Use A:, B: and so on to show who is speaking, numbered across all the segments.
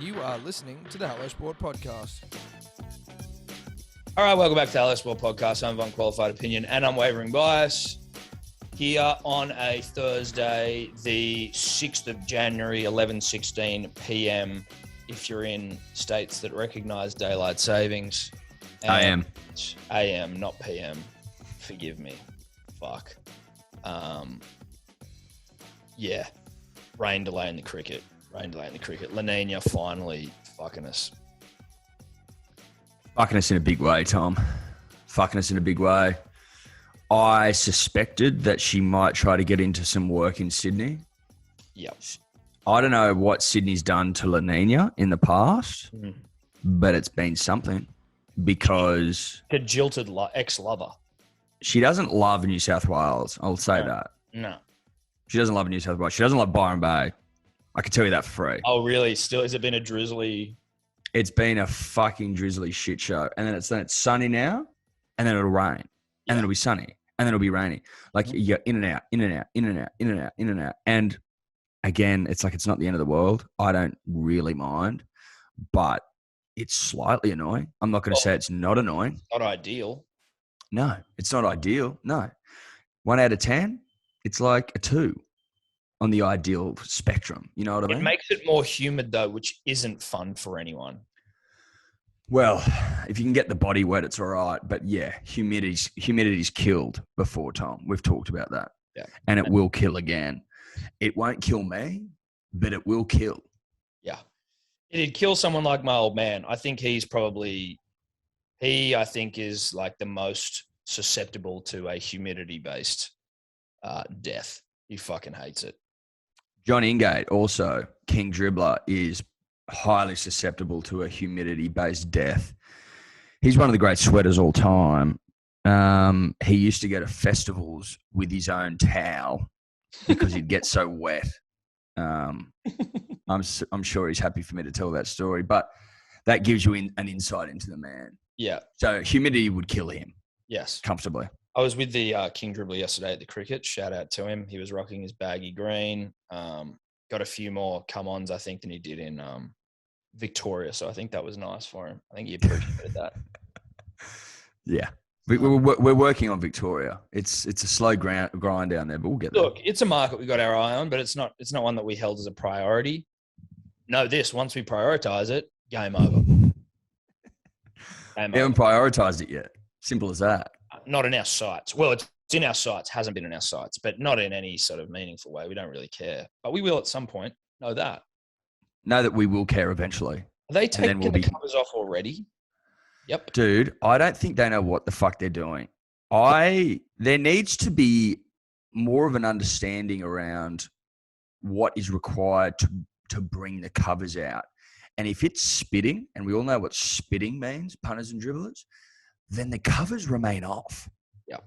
A: You are listening to the Hello Sport Podcast.
B: All right, welcome back to the Hello Sport Podcast. I'm of unqualified opinion and unwavering bias. Here on a Thursday, the 6th of January, 11:16 p.m. If you're in states that recognise daylight savings.
C: AM.
B: AM, not PM. Forgive me. Fuck. Yeah. Rain delay in the cricket. La Nina finally fucking us.
C: Fucking us in a big way, Tom. Fucking us in a big way. I suspected that she might try to get into some work in Sydney.
B: Yep.
C: I don't know what Sydney's done to La Nina in the past, but it's been something because...
B: Her jilted ex-lover.
C: She doesn't love New South Wales. I'll say that.
B: No.
C: She doesn't love New South Wales. She doesn't love Byron Bay. I can tell you that for free.
B: Oh, really? Still, has it been a drizzly...
C: It's been a fucking drizzly shit show. And then it's sunny now, and then it'll rain. And then it'll be sunny. And then it'll be rainy. Like, you're in and out, in and out, in and out, in and out, in and out. And again, it's like it's not the end of the world. I don't really mind. But it's slightly annoying. I'm not going to say it's not annoying.
B: Not ideal.
C: No, it's not ideal. No. 1 out of 10, it's like a 2 on the ideal spectrum. You know what I mean?
B: It makes it more humid, though, which isn't fun for anyone.
C: Well, if you can get the body wet, it's all right. But yeah, humidity's killed before, Tom. We've talked about that.
B: Yeah.
C: And it will kill again. It won't kill me, but it will kill.
B: Yeah. It'd kill someone like my old man. I think is like the most susceptible to a humidity-based death. He fucking hates it.
C: John Ingate, also king dribbler, is highly susceptible to a humidity-based death. He's one of the great sweaters all time. He used to go to festivals with his own towel because he'd get so wet. I'm sure he's happy for me to tell that story, but that gives you an insight into the man.
B: Yeah.
C: So humidity would kill him.
B: Yes.
C: Comfortably.
B: I was with the King Dribbler yesterday at the cricket. Shout out to him. He was rocking his baggy green. Got a few more come-ons, I think, than he did in Victoria. So I think that was nice for him. I think he appreciated that.
C: Yeah. We're working on Victoria. It's a slow grind down there, but we'll get there.
B: Look, it's a market we got our eye on, but it's not one that we held as a priority. Know this, once we prioritize it, game over.
C: We haven't prioritized it yet. Simple as that.
B: Not in our sights. Well, it's in our sights, hasn't been in our sights, but not in any sort of meaningful way. We don't really care. But we will at some point. Know that.
C: Know that we will care eventually.
B: Are they taking the covers off already? Yep.
C: Dude, I don't think they know what the fuck they're doing. There needs to be more of an understanding around what is required to bring the covers out. And if it's spitting, and we all know what spitting means, punters and dribblers, then the covers remain off.
B: Yeah.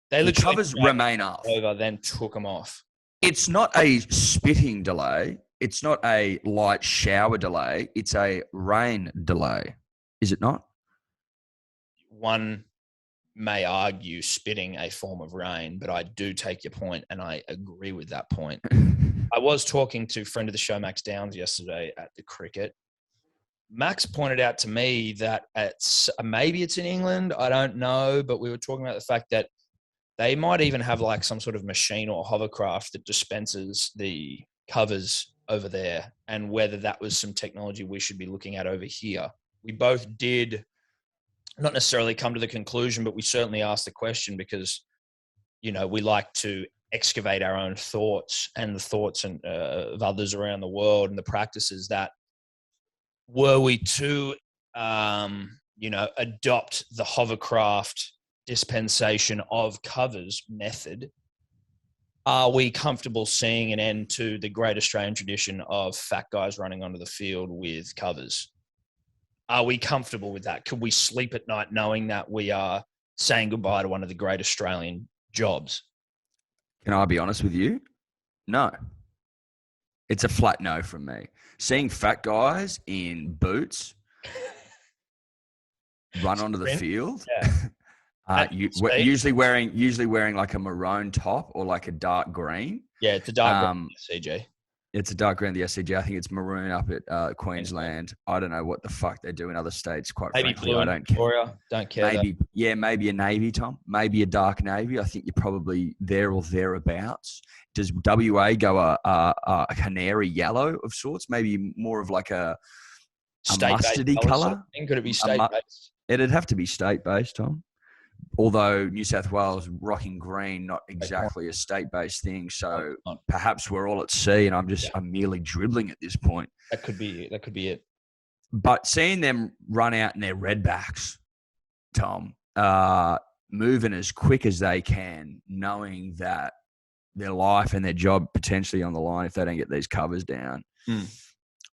C: The covers remain off.
B: Over, then took them off.
C: It's not a spitting delay. It's not a light shower delay. It's a rain delay. Is it not?
B: One may argue spitting a form of rain, but I do take your point, and I agree with that point. I was talking to a friend of the show, Max Downs, yesterday at the cricket. Max pointed out to me that maybe it's in England, I don't know, but we were talking about the fact that they might even have like some sort of machine or hovercraft that dispenses the covers over there, and whether that was some technology we should be looking at over here. We both did not necessarily come to the conclusion, but we certainly asked the question because, you know, we like to excavate our own thoughts and the thoughts of others around the world and the practices that were we to, adopt the hovercraft dispensation of covers method, are we comfortable seeing an end to the great Australian tradition of fat guys running onto the field with covers? Are we comfortable with that? Could we sleep at night knowing that we are saying goodbye to one of the great Australian jobs?
C: Can I be honest with you? No. It's a flat no from me. Seeing fat guys in boots run onto the field, usually wearing like a maroon top or like a dark green.
B: Yeah, it's a dark green, CJ.
C: It's a dark green, the SCG. I think it's maroon up at Queensland. I don't know what the fuck they do in other states, quite
B: Maybe
C: frankly.
B: blue
C: I
B: in
C: don't care.
B: Victoria. Don't care.
C: Maybe a navy, Tom. Maybe a dark navy. I think you're probably there or thereabouts. Does WA go a canary yellow of sorts? Maybe more of like a mustardy colour?
B: Could it be state-based?
C: It'd have to be state-based, Tom. Although New South Wales rocking green, not exactly a state-based thing. So perhaps we're all at sea and I'm merely dribbling at this point.
B: That could be it.
C: But seeing them run out in their redbacks, Tom, moving as quick as they can, knowing that their life and their job potentially on the line if they don't get these covers down,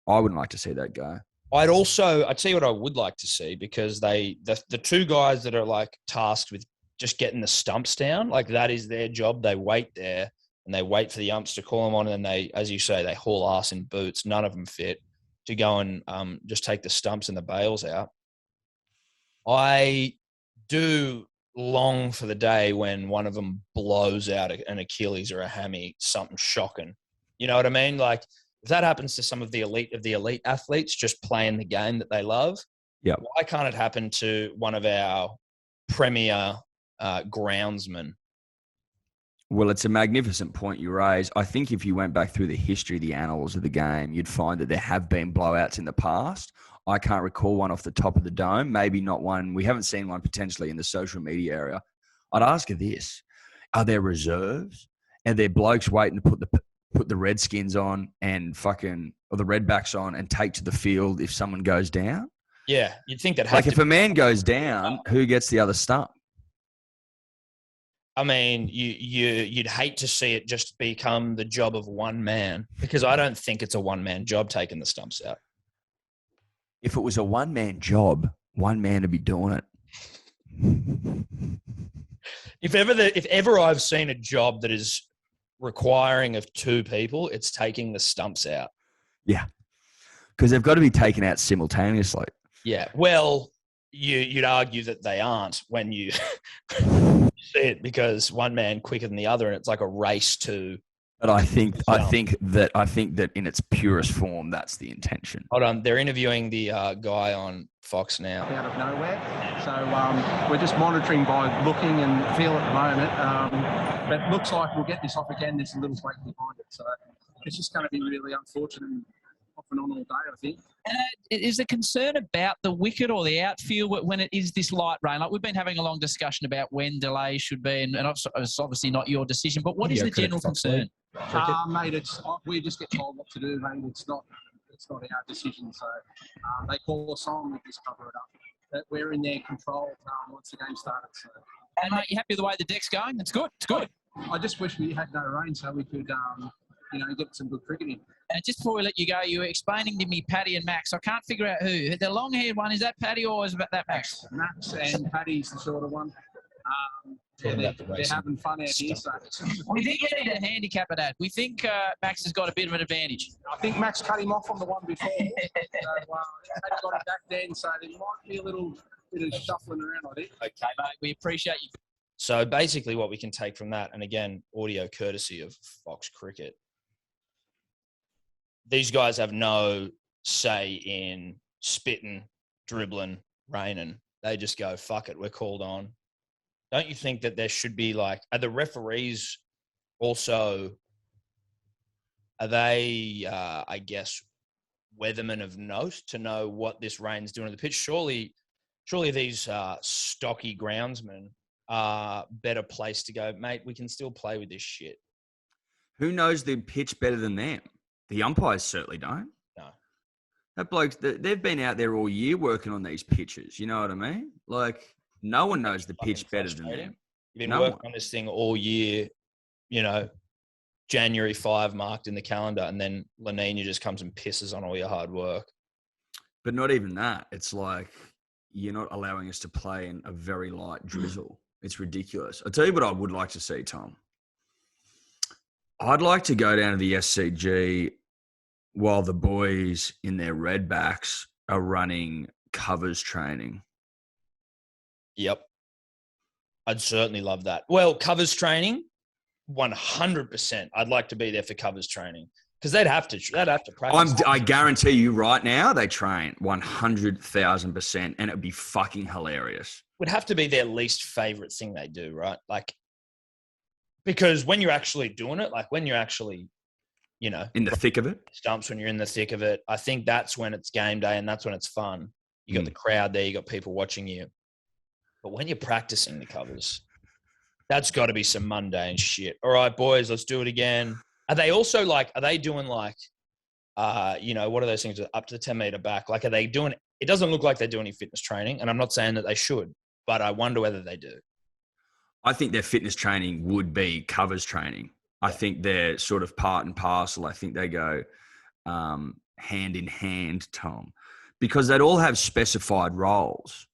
C: I wouldn't like to see that go.
B: I'd tell you what I would like to see, because the two guys that are like tasked with just getting the stumps down, like that is their job. They wait there and they wait for the umps to call them on, and then they, as you say, they haul ass in boots. None of them fit to go and just take the stumps and the bails out. I do long for the day when one of them blows out an Achilles or a hammy, something shocking. You know what I mean? Like, if that happens to some of the elite athletes just playing the game that they love, why can't it happen to one of our premier groundsmen?
C: Well, it's a magnificent point you raise. I think if you went back through the history, the annals of the game, you'd find that there have been blowouts in the past. I can't recall one off the top of the dome. Maybe not one. We haven't seen one potentially in the social media area. I'd ask you this. Are there reserves? Are there blokes waiting to put the Redskins on and or the Redbacks on and take to the field if someone goes down?
B: Yeah, you'd think that.
C: Like if a man goes down, who gets the other stump?
B: I mean, you'd hate to see it just become the job of one man, because I don't think it's a one-man job taking the stumps out.
C: If it was a one-man job, one man would be doing it.
B: If ever I've seen a job that is requiring of two people, it's taking the stumps out.
C: Yeah, because they've got to be taken out simultaneously.
B: Yeah, well, you'd argue that they aren't when you see it, because one man quicker than the other, and it's like a race to.
C: But I think that in its purest form, that's the intention.
B: Hold on, they're interviewing the guy on Fox now.
D: Out of nowhere, so we're just monitoring by looking and feel at the moment. But it looks like we'll get this off again. There's a little break behind it, so it's just going to be really unfortunate and off and on all day, I think.
E: And is there concern about the wicket or the outfield when it is this light rain? Like, we've been having a long discussion about when delays should be, and it's obviously not your decision, but what is the general concern?
D: Mate, we just get told what to do, mate. It's not our decision. So they call us on, we just cover it up. But we're in their control once the game started. So.
E: And mate, you happy with the way the deck's going? It's good. It's good.
D: I just wish we had no rain so we could, get some good cricketing.
E: And just before we let you go, you were explaining to me Paddy and Max. I can't figure out who. The long-haired one, is that Paddy or is that Max?
D: Max and Paddy's the shorter one. They're having fun out here. So.
E: We think you need a handicap of that. We think Max has got a bit of an advantage.
D: I think Max cut him off on the one before. So Paddy got him back then, so there might be a little bit of shuffling around, I think.
E: Okay, mate. We appreciate you.
B: So basically what we can take from that, and again, audio courtesy of Fox Cricket, these guys have no say in spitting, dribbling, raining. They just go, fuck it, we're called on. Don't you think that there should be are the referees also, are they, I guess, weathermen of note to know what this rain's doing to the pitch? Surely these stocky groundsmen are better placed to go, mate, we can still play with this shit.
C: Who knows the pitch better than them? The umpires certainly don't.
B: No.
C: That blokes, they've been out there all year working on these pitches. You know what I mean? Like, no one knows the pitch better than them.
B: You've been working on this thing all year, January 5 marked in the calendar, and then La Nina just comes and pisses on all your hard work.
C: But not even that. It's like, you're not allowing us to play in a very light drizzle. It's ridiculous. I'll tell you what I would like to see, Tom. I'd like to go down to the SCG while the boys in their redbacks are running covers training.
B: Yep. I'd certainly love that. Well, covers training, 100%. I'd like to be there for covers training, Because they'd have to practice.
C: I guarantee you right now they train 100,000%, and it'd be fucking hilarious.
B: Would have to be their least favorite thing they do, right? Like, because when you're actually doing it, like when you're actually, you know,
C: in the thick of it,
B: stumps, when you're in the thick of it, I think that's when it's game day and that's when it's fun. You got the crowd there, you got people watching you. But when you're practicing the covers, that's got to be some mundane shit. All right, boys, let's do it again. Are they also like, are they doing like, you know, what are those things up to the 10 meter back? Like, are they doing, it doesn't look like they do any fitness training. And I'm not saying that they should, but I wonder whether they do.
C: I think their fitness training would be covers training. I think they're sort of part and parcel. I think they go hand in hand, Tom, because they'd all have specified roles.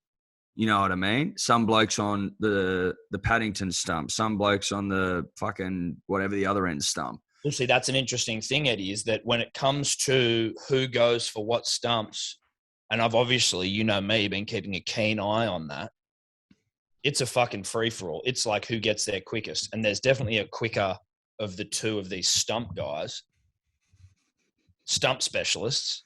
C: You know what I mean? Some blokes on the Paddington stump, some blokes on the fucking whatever the other end stump.
B: Well, see, that's an interesting thing, Eddie, is that when it comes to who goes for what stumps, and I've obviously, you know me, been keeping a keen eye on that, it's a fucking free-for-all. It's like who gets there quickest. And there's definitely a quicker of the two of these stump guys, Stump Specialists.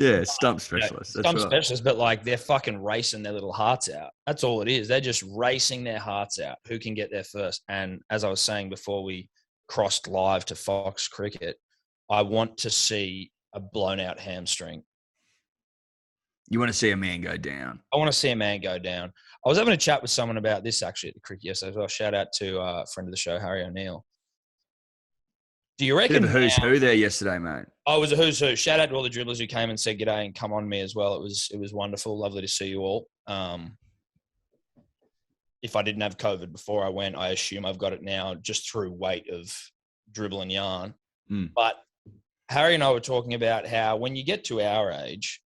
C: Yeah, Stump Specialists.
B: Yeah, Stump Specialists, but like they're fucking racing their little hearts out. That's all it is. They're just racing their hearts out. Who can get there first? And as I was saying before we crossed live to Fox Cricket, I want to see a blown out hamstring.
C: You want to see a man go down.
B: I want to see a man go down. I was having a chat with someone about this actually at the cricket yesterday as well. Shout out to a friend of the show, Harry O'Neill. Do you reckon?
C: Bit of a who's who there yesterday, mate.
B: Oh, it was a who's who. Shout out to all the dribblers who came and said g'day and come on me as well. It was wonderful. Lovely to see you all. If I didn't have COVID before I went, I assume I've got it now just through weight of dribble and yarn. But Harry and I were talking about how when you get to our age,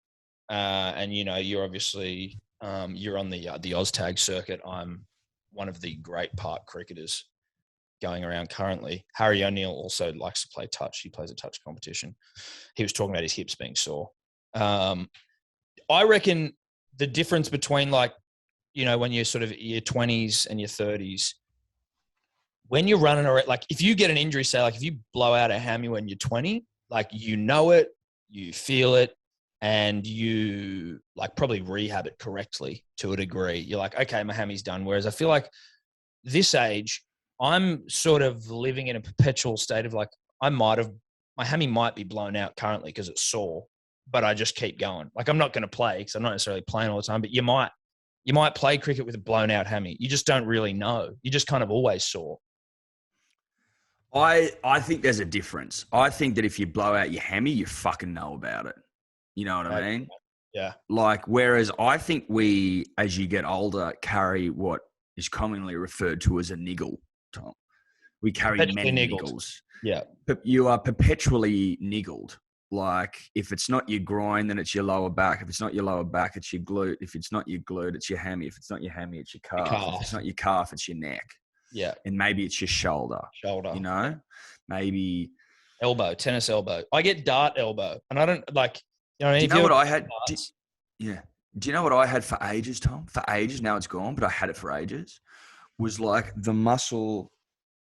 B: and you know, you're obviously you're on the Oztag circuit. I'm one of the great park cricketers going around currently. Harry O'Neill also likes to play touch. He plays a touch competition. He was talking about his hips being sore. I reckon the difference between like, you know, when you're sort of your 20s and your 30s, when you're running around, like if you get an injury, say like if you blow out a hammy when you're 20, like you know it, you feel it, and you like probably rehab it correctly to a degree. You're like, okay, my hammy's done. Whereas I feel like this age, I'm sort of living in a perpetual state of like, my hammy might be blown out currently because it's sore, but I just keep going. Like I'm not going to play because I'm not necessarily playing all the time, but you might play cricket with a blown out hammy. You just don't really know. You just kind of always sore.
C: I think there's a difference. I think that if you blow out your hammy, you fucking know about it. You know what I mean?
B: Yeah.
C: Like, whereas I think we, as you get older, carry what is commonly referred to as a niggle, Tom. We carry many niggles.
B: Yeah.
C: But you are perpetually niggled. Like, if it's not your groin, then it's your lower back. If it's not your lower back, it's your glute. If it's not your glute, it's your hammy. If it's not your hammy, it's your calf. If it's not your calf, it's your neck.
B: Yeah.
C: And maybe it's your shoulder.
B: Shoulder.
C: You know? Maybe.
B: Elbow, tennis elbow. I get dart elbow. And I don't like, you know what I mean?
C: Do you know what I had? Yeah. Do you know what I had for ages, Tom? For ages. Now it's gone, but I had it for ages. Was like the muscle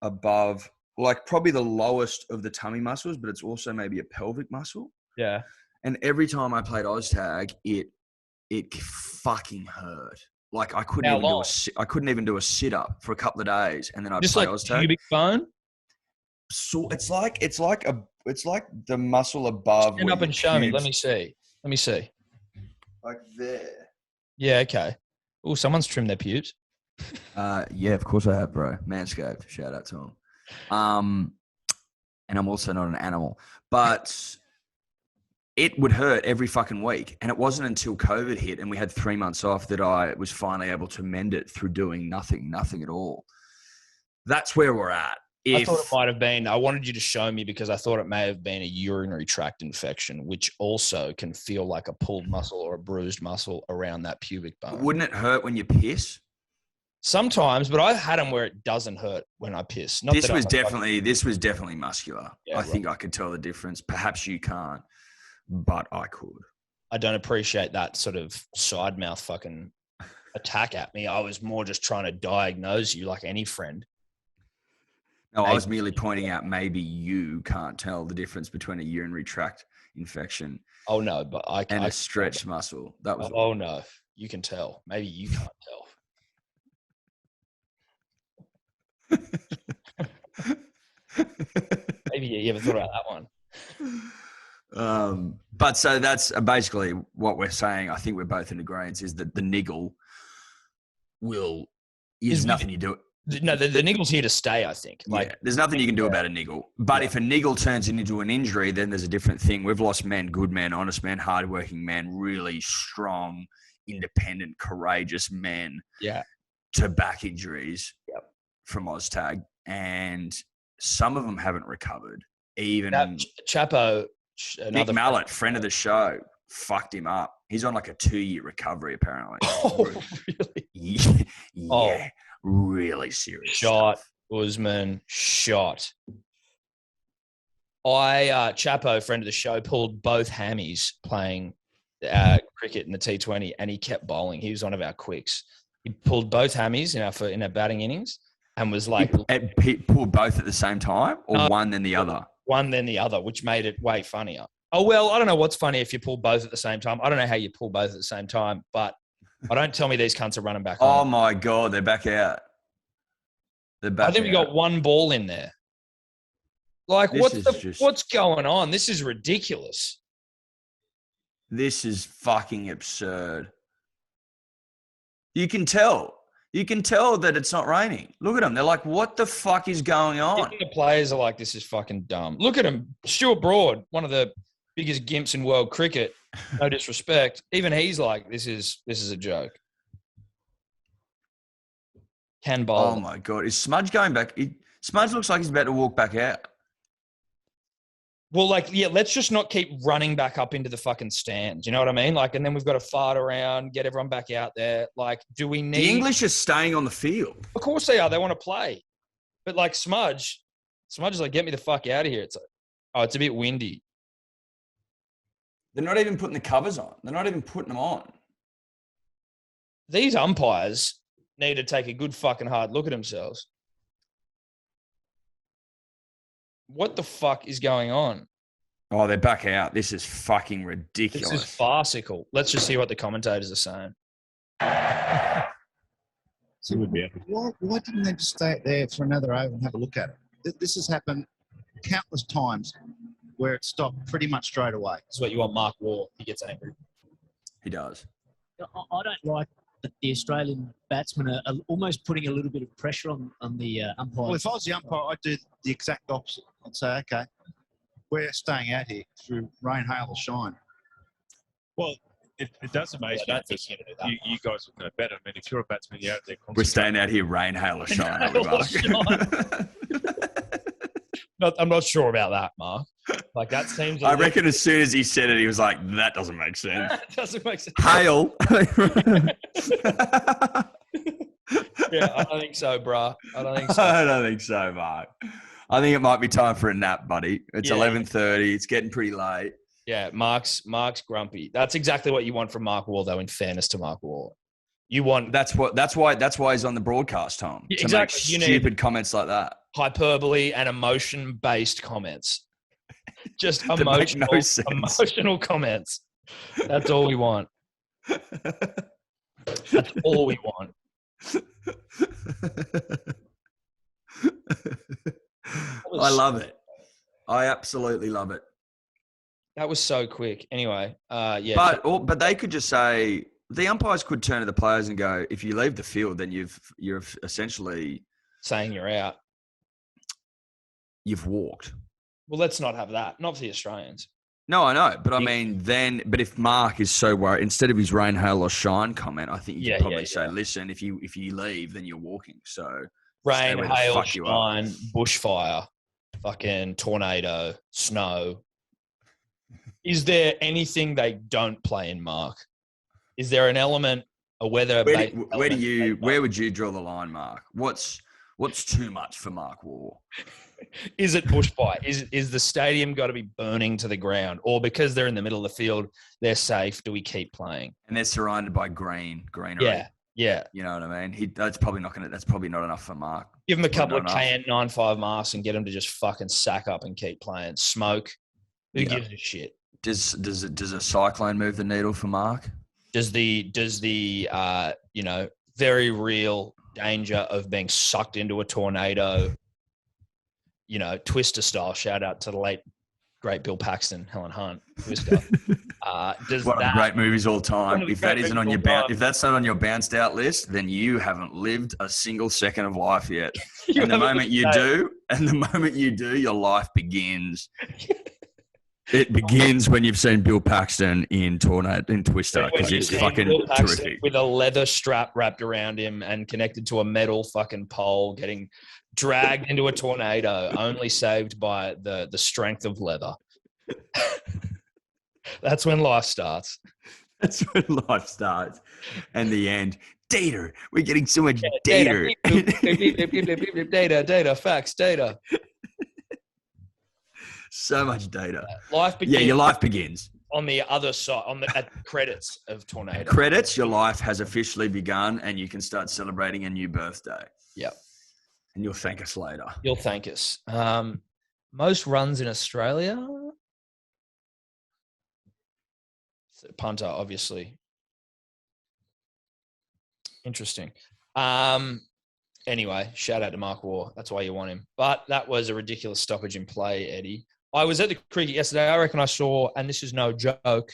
C: above, like probably the lowest of the tummy muscles, but it's also maybe a pelvic muscle.
B: Yeah.
C: And every time I played Oztag, it fucking hurt. Like I couldn't even do a sit up for a couple of days, and then I'd
B: just
C: play
B: like
C: Oztag.
B: Pubic bone.
C: So it's like the muscle above.
B: Stand up and show me. Let me see.
C: Like there.
B: Yeah. Okay. Oh, someone's trimmed their pubes.
C: Yeah, of course I have, bro. Manscaped. Shout out to him. And I'm also not an animal, but it would hurt every fucking week. And it wasn't until COVID hit and we had 3 months off that I was finally able to mend it through doing nothing at all. That's where we're at.
B: I thought it might have been, I wanted you to show me because I thought it may have been a urinary tract infection, which also can feel like a pulled muscle or a bruised muscle around that pubic bone.
C: Wouldn't it hurt when you piss?
B: Sometimes, but I've had them where it doesn't hurt when I piss.
C: This was definitely muscular. Yeah, I think I could tell the difference. Perhaps you can't, but I could.
B: I don't appreciate that sort of side mouth fucking attack at me. I was more just trying to diagnose you like any friend.
C: No, I was merely pointing out maybe you can't tell the difference between a urinary tract infection
B: Oh no, but I
C: and a stretched muscle. That was
B: Oh no, you can tell. Maybe you can't tell. Maybe you ever thought about that one.
C: But so that's basically what we're saying. I think we're both in agreement is that the niggle is nothing you do.
B: No, the niggle's here to stay, I think.
C: There's nothing you can do about a niggle. But if a niggle turns into an injury, then there's a different thing. We've lost men, good men, honest men, hardworking men, really strong, independent, courageous men to back injuries from Oztag. And some of them haven't recovered. Even
B: Chapo,
C: Nick Mallet, friend of the show, fucked him up. He's on like a 2-year recovery, apparently.
B: Oh, really?
C: Yeah. Really serious.
B: Shot, Usman, shot. Chapo, friend of the show, pulled both hammies playing cricket in the T20, and he kept bowling. He was one of our quicks. He pulled both hammies in our batting innings, and was like,
C: he pulled both at the same time, or one then the other.
B: One then the other, which made it way funnier. Oh well, I don't know what's funny if you pull both at the same time. I don't know how you pull both at the same time, but. Don't tell me these cunts are running back on.
C: Oh, my God. They're back out.
B: I think we got one ball in there. Like, what's going on? This is ridiculous.
C: This is fucking absurd. You can tell. You can tell that it's not raining. Look at them. They're like, what the fuck is going on?
B: The players are like, this is fucking dumb. Look at him. Stuart Broad, one of the biggest gimps in world cricket. No disrespect. Even he's like, this is a joke. Can bowl.
C: Oh my God. Is Smudge going back? Smudge looks like he's about to walk back out.
B: Well, let's just not keep running back up into the fucking stands. You know what I mean? And then we've got to fart around, get everyone back out there. Do we need...
C: The English are staying on the field.
B: Of course they are. They want to play. But Smudge is like, get me the fuck out of here. It's like, it's a bit windy.
C: They're not even putting the covers on. They're not even putting them on.
B: These umpires need to take a good fucking hard look at themselves. What the fuck is going on?
C: Oh, they're back out. This is fucking ridiculous.
B: This is farcical. Let's just see what the commentators are saying.
F: So why didn't they just stay there for another over and have a look at it? This has happened countless times where it stopped pretty much straight away.
B: This is what you want Mark Waugh. He gets angry.
C: He does.
G: I don't like that the Australian batsmen are almost putting a little bit of pressure on the umpire.
F: Well, if I was the umpire, I'd do the exact opposite. I'd say, okay, we're staying out here through rain, hail or shine.
H: Well, it does amaze me because you guys would know better. I mean, if you're a batsman, you're out there constantly.
C: We're staying out here, rain, hail or shine.
B: I'm not sure about that, Mark. That seems...
C: I reckon as soon as he said it, he was like, that doesn't make sense.
B: Doesn't make sense.
C: Hail.
B: Yeah, I don't think so, bruh. I don't think so,
C: Mark. I think it might be time for a nap, buddy. It's 11:30. It's getting pretty late.
B: Yeah, Mark's grumpy. That's exactly what you want from Mark Waugh, though, in fairness to Mark Waugh. You want... That's why he's on the broadcast, Tom. Yeah,
C: to
B: exactly.
C: make stupid comments like that.
B: Hyperbole and emotion-based comments. Just emotional comments. That's all we want. That's all we want.
C: I love it. I absolutely love it.
B: That was so quick. Anyway, yeah.
C: But they could just say, the umpires could turn to the players and go, if you leave the field, then you're essentially
B: saying you're out.
C: You've walked.
B: Well, let's not have that. Not for the Australians.
C: No, I know. But I mean, but if Mark is so worried, instead of his rain, hail or shine comment, I think you could probably say, listen, if you leave, then you're walking. So
B: rain, hail, shine, bushfire, fucking tornado, snow. Is there anything they don't play in, Mark? Is there an element, a weather?
C: Where would you draw the line, Mark? What's too much for Mark Waugh?
B: Is it bushfire? Is the stadium got to be burning to the ground, or because they're in the middle of the field, they're safe? Do we keep playing?
C: And they're surrounded by greenery.
B: Yeah.
C: You know what I mean? That's probably not enough for Mark.
B: Give him a couple of
C: Not enough.
B: KN95 masks and get him to just fucking sack up and keep playing. Smoke. Who
C: Yeah.
B: gives a shit?
C: Does a cyclone move the needle for Mark?
B: Does the very real danger of being sucked into a tornado, Twister style, shout out to the late great Bill Paxton, Helen Hunt, Twister. Does
C: One of the great movies all
B: One
C: time.
B: of the
C: If that
B: great
C: isn't on
B: movies
C: your
B: all time.
C: if that's not on your bounced out list, then you haven't lived a single second of life yet. And the moment you do, your life begins. It begins when you've seen Bill Paxton in Twister, because it's fucking
B: Bill Paxton
C: terrific.
B: with a leather strap wrapped around him and connected to a metal fucking pole, getting dragged into a tornado, only saved by the strength of leather. That's when life starts.
C: That's when life starts. And the end. Data. We're getting so much
B: Data,
C: data.
B: data, facts, data.
C: So much data.
B: Life begins.
C: Yeah, your life begins.
B: On the other side, at credits of tornado.
C: Credits, your life has officially begun, and you can start celebrating a new birthday.
B: Yep.
C: And you'll thank us later.
B: You'll thank us. Most runs in Australia. Punter, obviously. Interesting. Anyway, shout out to Mark Waugh. That's why you want him. But that was a ridiculous stoppage in play, Eddie. I was at the cricket yesterday. I reckon I saw, and this is no joke,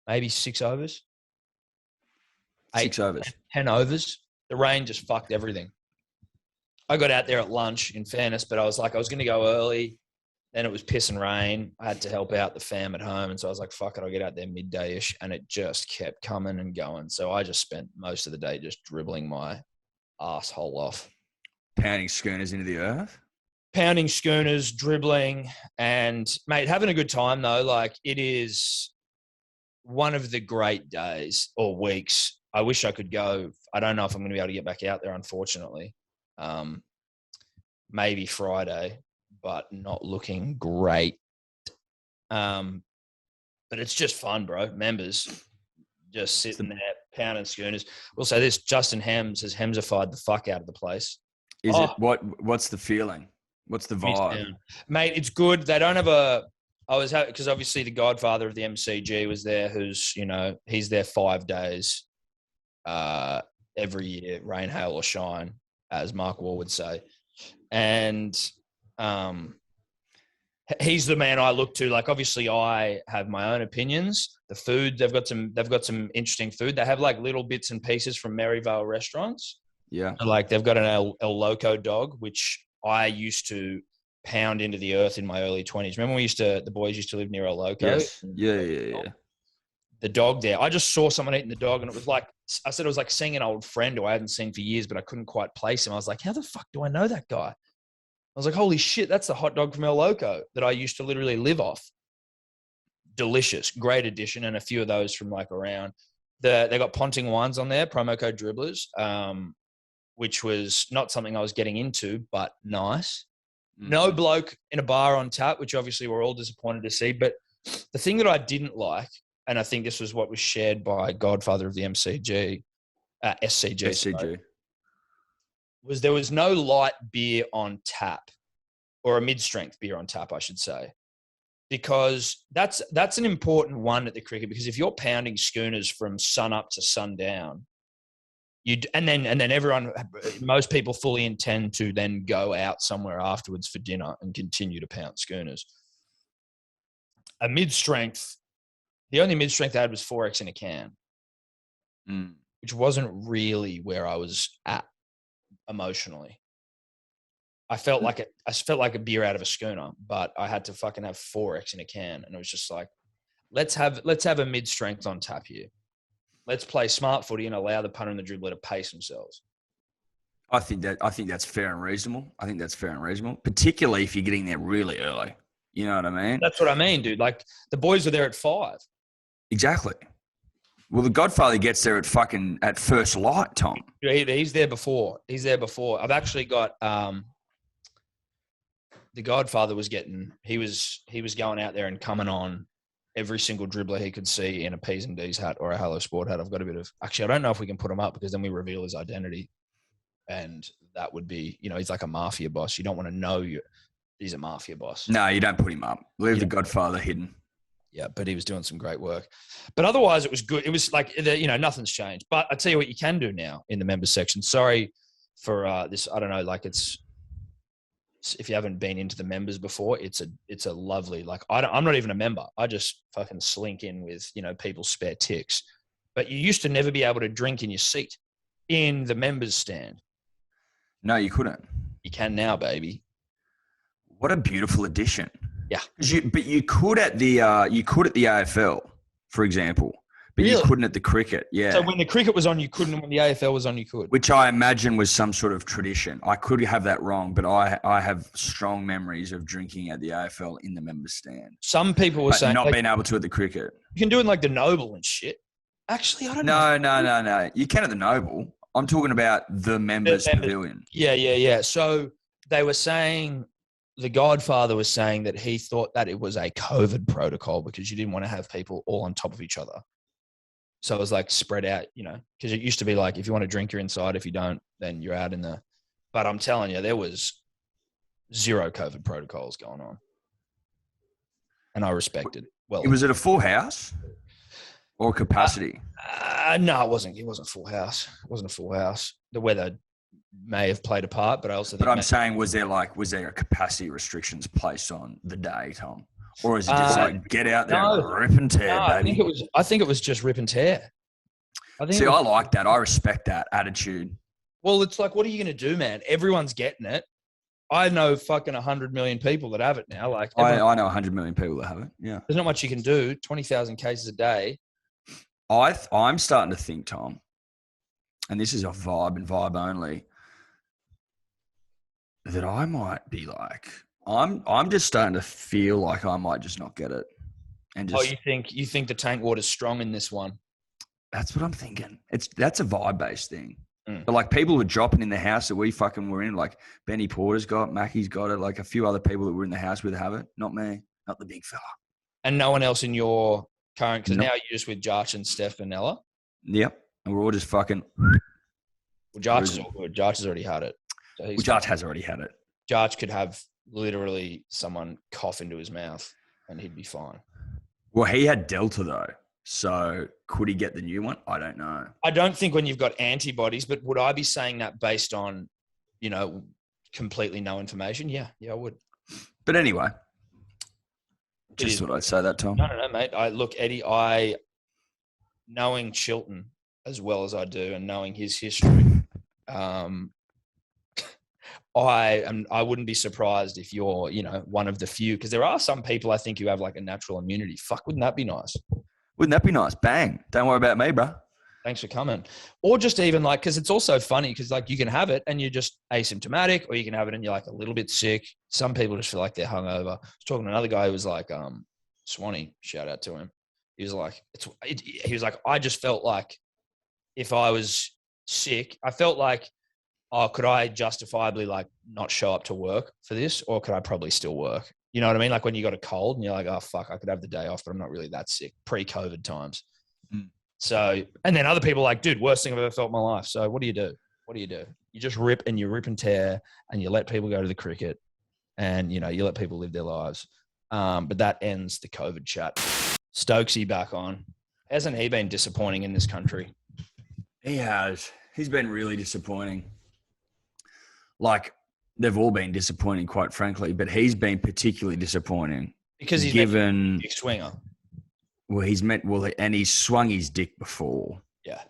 B: maybe 6 overs.
C: 6 overs.
B: 10 overs. The rain just fucked everything. I got out there at lunch, in fairness, but I was going to go early. Then it was piss and rain. I had to help out the fam at home. And so I was like, fuck it, I'll get out there midday-ish. And it just kept coming and going. So I just spent most of the day just dribbling my asshole off.
C: Pounding schooners into the earth?
B: Pounding schooners, dribbling, and, mate, having a good time, though. Like, it is one of the great days or weeks. I wish I could go. I don't know if I'm going to be able to get back out there, unfortunately. Maybe Friday, but not looking great. But it's just fun, bro. Members just sitting there pounding schooners. We'll say this: Justin Hems has Hemsified the fuck out of the place.
C: Is it what's the feeling? What's the vibe?
B: Mate, it's good. They don't have because obviously the godfather of the MCG was there, who's, he's there 5 days every year, rain, hail or shine, as Mark Waugh would say. And he's the man I look to. Like, obviously I have my own opinions. The food, they've got some interesting food. They have like little bits and pieces from Maryvale restaurants.
C: Yeah.
B: Like they've got an El Loco dog, which I used to pound into the earth in my early 20s. Remember the boys used to live near El Loco?
C: Yes. Yeah.
B: The dog there. I just saw someone eating the dog, and it was like, I said it was like seeing an old friend who I hadn't seen for years, but I couldn't quite place him. I was like, how the fuck do I know that guy? I was like, holy shit, that's the hot dog from El Loco that I used to literally live off. Delicious. Great addition. And a few of those from like around. They got Ponting wines on there, promo code dribblers, which was not something I was getting into, but nice. No bloke in a bar on tap, which obviously we're all disappointed to see. But the thing that I didn't like, and I think this was what was shared by Godfather of the SCG,
C: SCG.
B: Was there was no light beer on tap, or a mid-strength beer on tap, I should say. Because that's an important one at the cricket, because if you're pounding schooners from sun up to sundown, and then everyone, most people fully intend to then go out somewhere afterwards for dinner and continue to pound schooners. A mid-strength, the only mid-strength I had was 4X in a can, which wasn't really where I was at emotionally. I felt like a beer out of a schooner, but I had to fucking have 4X in a can, and it was just like, let's have a mid-strength on tap here. Let's play smart footy and allow the punter and the dribbler to pace themselves.
C: I think that's fair and reasonable. Particularly if you're getting there really early. You know what I mean?
B: That's what I mean, dude. Like, the boys were there at 5.
C: Exactly. Well, the Godfather gets there at first light, Tom.
B: He's there before. I've actually got the Godfather was going out there and coming on every single dribbler he could see in a P's and D's hat or a Hello Sport hat. I've got a bit of, actually, I don't know if we can put him up because then we reveal his identity. and that would be, he's like a mafia boss. You don't want to know he's a mafia boss.
C: No, you don't put him up. Leave the Godfather hidden.
B: Yeah, but he was doing some great work. But otherwise, it was good. It was like, nothing's changed. But I tell you what you can do now in the members section. Sorry for this. I don't know, like it's if you haven't been into the members before, it's a lovely, like I'm not even a member. I just fucking slink in with, people's spare ticks. But you used to never be able to drink in your seat in the members stand.
C: No, you couldn't.
B: You can now, baby.
C: What a beautiful addition.
B: Yeah.
C: But you could at the AFL, for example, but
B: Really?
C: You couldn't at the cricket. Yeah.
B: So when the cricket was on, you couldn't, and when the AFL was on, you could.
C: Which I imagine was some sort of tradition. I could have that wrong, but I have strong memories of drinking at the AFL in the members stand.
B: Some people were saying
C: not being able to at the cricket.
B: You can do it in like the Noble and shit. Actually, I don't know.
C: No. You can at the Noble. I'm talking about the members pavilion.
B: Yeah. So they were saying, the Godfather was saying that he thought that it was a COVID protocol because you didn't want to have people all on top of each other. So it was like spread out, because it used to be like, if you want to drink, you're inside. If you don't, then you're out in the. But I'm telling you, there was zero COVID protocols going on. And I respect it. Well,
C: Was it a full house or capacity?
B: No, it wasn't. It wasn't full house. It wasn't a full house. The weather may have played a part, but I also think.
C: But I'm saying, was there a capacity restrictions placed on the day, Tom? Or is it just get out there and rip and tear, baby?
B: I think it was just rip and tear.
C: I like that. I respect that attitude.
B: Well, it's like, what are you going to do, man? Everyone's getting it. I know fucking 100 million people that have it now. Like
C: I know 100 million people that have it. Yeah.
B: There's not much you can do. 20,000 cases a day.
C: I'm starting to think, Tom, and this is a vibe and vibe only, that I might be like, I'm just starting to feel like I might just not get it. And just,
B: you think the tank water's strong in this one?
C: That's what I'm thinking. That's a vibe-based thing.
B: Mm.
C: But like people were dropping in the house that we fucking were in, like Benny Porter's got, Mackie's got it, like a few other people that were in the house with have it. Not me, not the big fella.
B: And no one else in your current, because
C: Nope.
B: now you're just with Jarch and Steph and Ella.
C: Yep. And we're all just fucking.
B: Well, Jarch is all good. Jarch has already had it. So
C: Jarch has already had it.
B: Jarch could have literally someone cough into his mouth and he'd be fine.
C: Well, he had Delta though. So could he get the new one? I don't know.
B: I don't think when you've got antibodies, but would I be saying that based on, completely no information? Yeah, I would.
C: But anyway, just thought I'd say that, Tom.
B: No, mate. Eddie, knowing Chilton as well as I do and knowing his history, I wouldn't be surprised if you're, one of the few, because there are some people I think who have like a natural immunity. Fuck, wouldn't that be nice?
C: Wouldn't that be nice? Bang. Don't worry about me, bro.
B: Thanks for coming. Or just even like, because it's also funny because like you can have it and you're just asymptomatic, or you can have it and you're like a little bit sick. Some people just feel like they're hungover. I was talking to another guy who was like, Swanee, shout out to him. He was like, I just felt like if I was sick, I felt like, could I justifiably like not show up to work for this, or could I probably still work? You know what I mean? Like when you got a cold and you're like, oh fuck, I could have the day off, but I'm not really that sick. Pre-COVID times.
C: Mm.
B: So, and then other people are like, dude, worst thing I've ever felt in my life. So what do you do? You just rip and tear, and you let people go to the cricket, and you let people live their lives. But that ends the COVID chat. Stokesy back on. Hasn't he been disappointing in this country?
C: He has. He's been really disappointing. Like, they've all been disappointing, quite frankly, but he's been particularly disappointing.
B: Because he's
C: given
B: a big swinger.
C: And he's swung his dick before.
B: Yeah.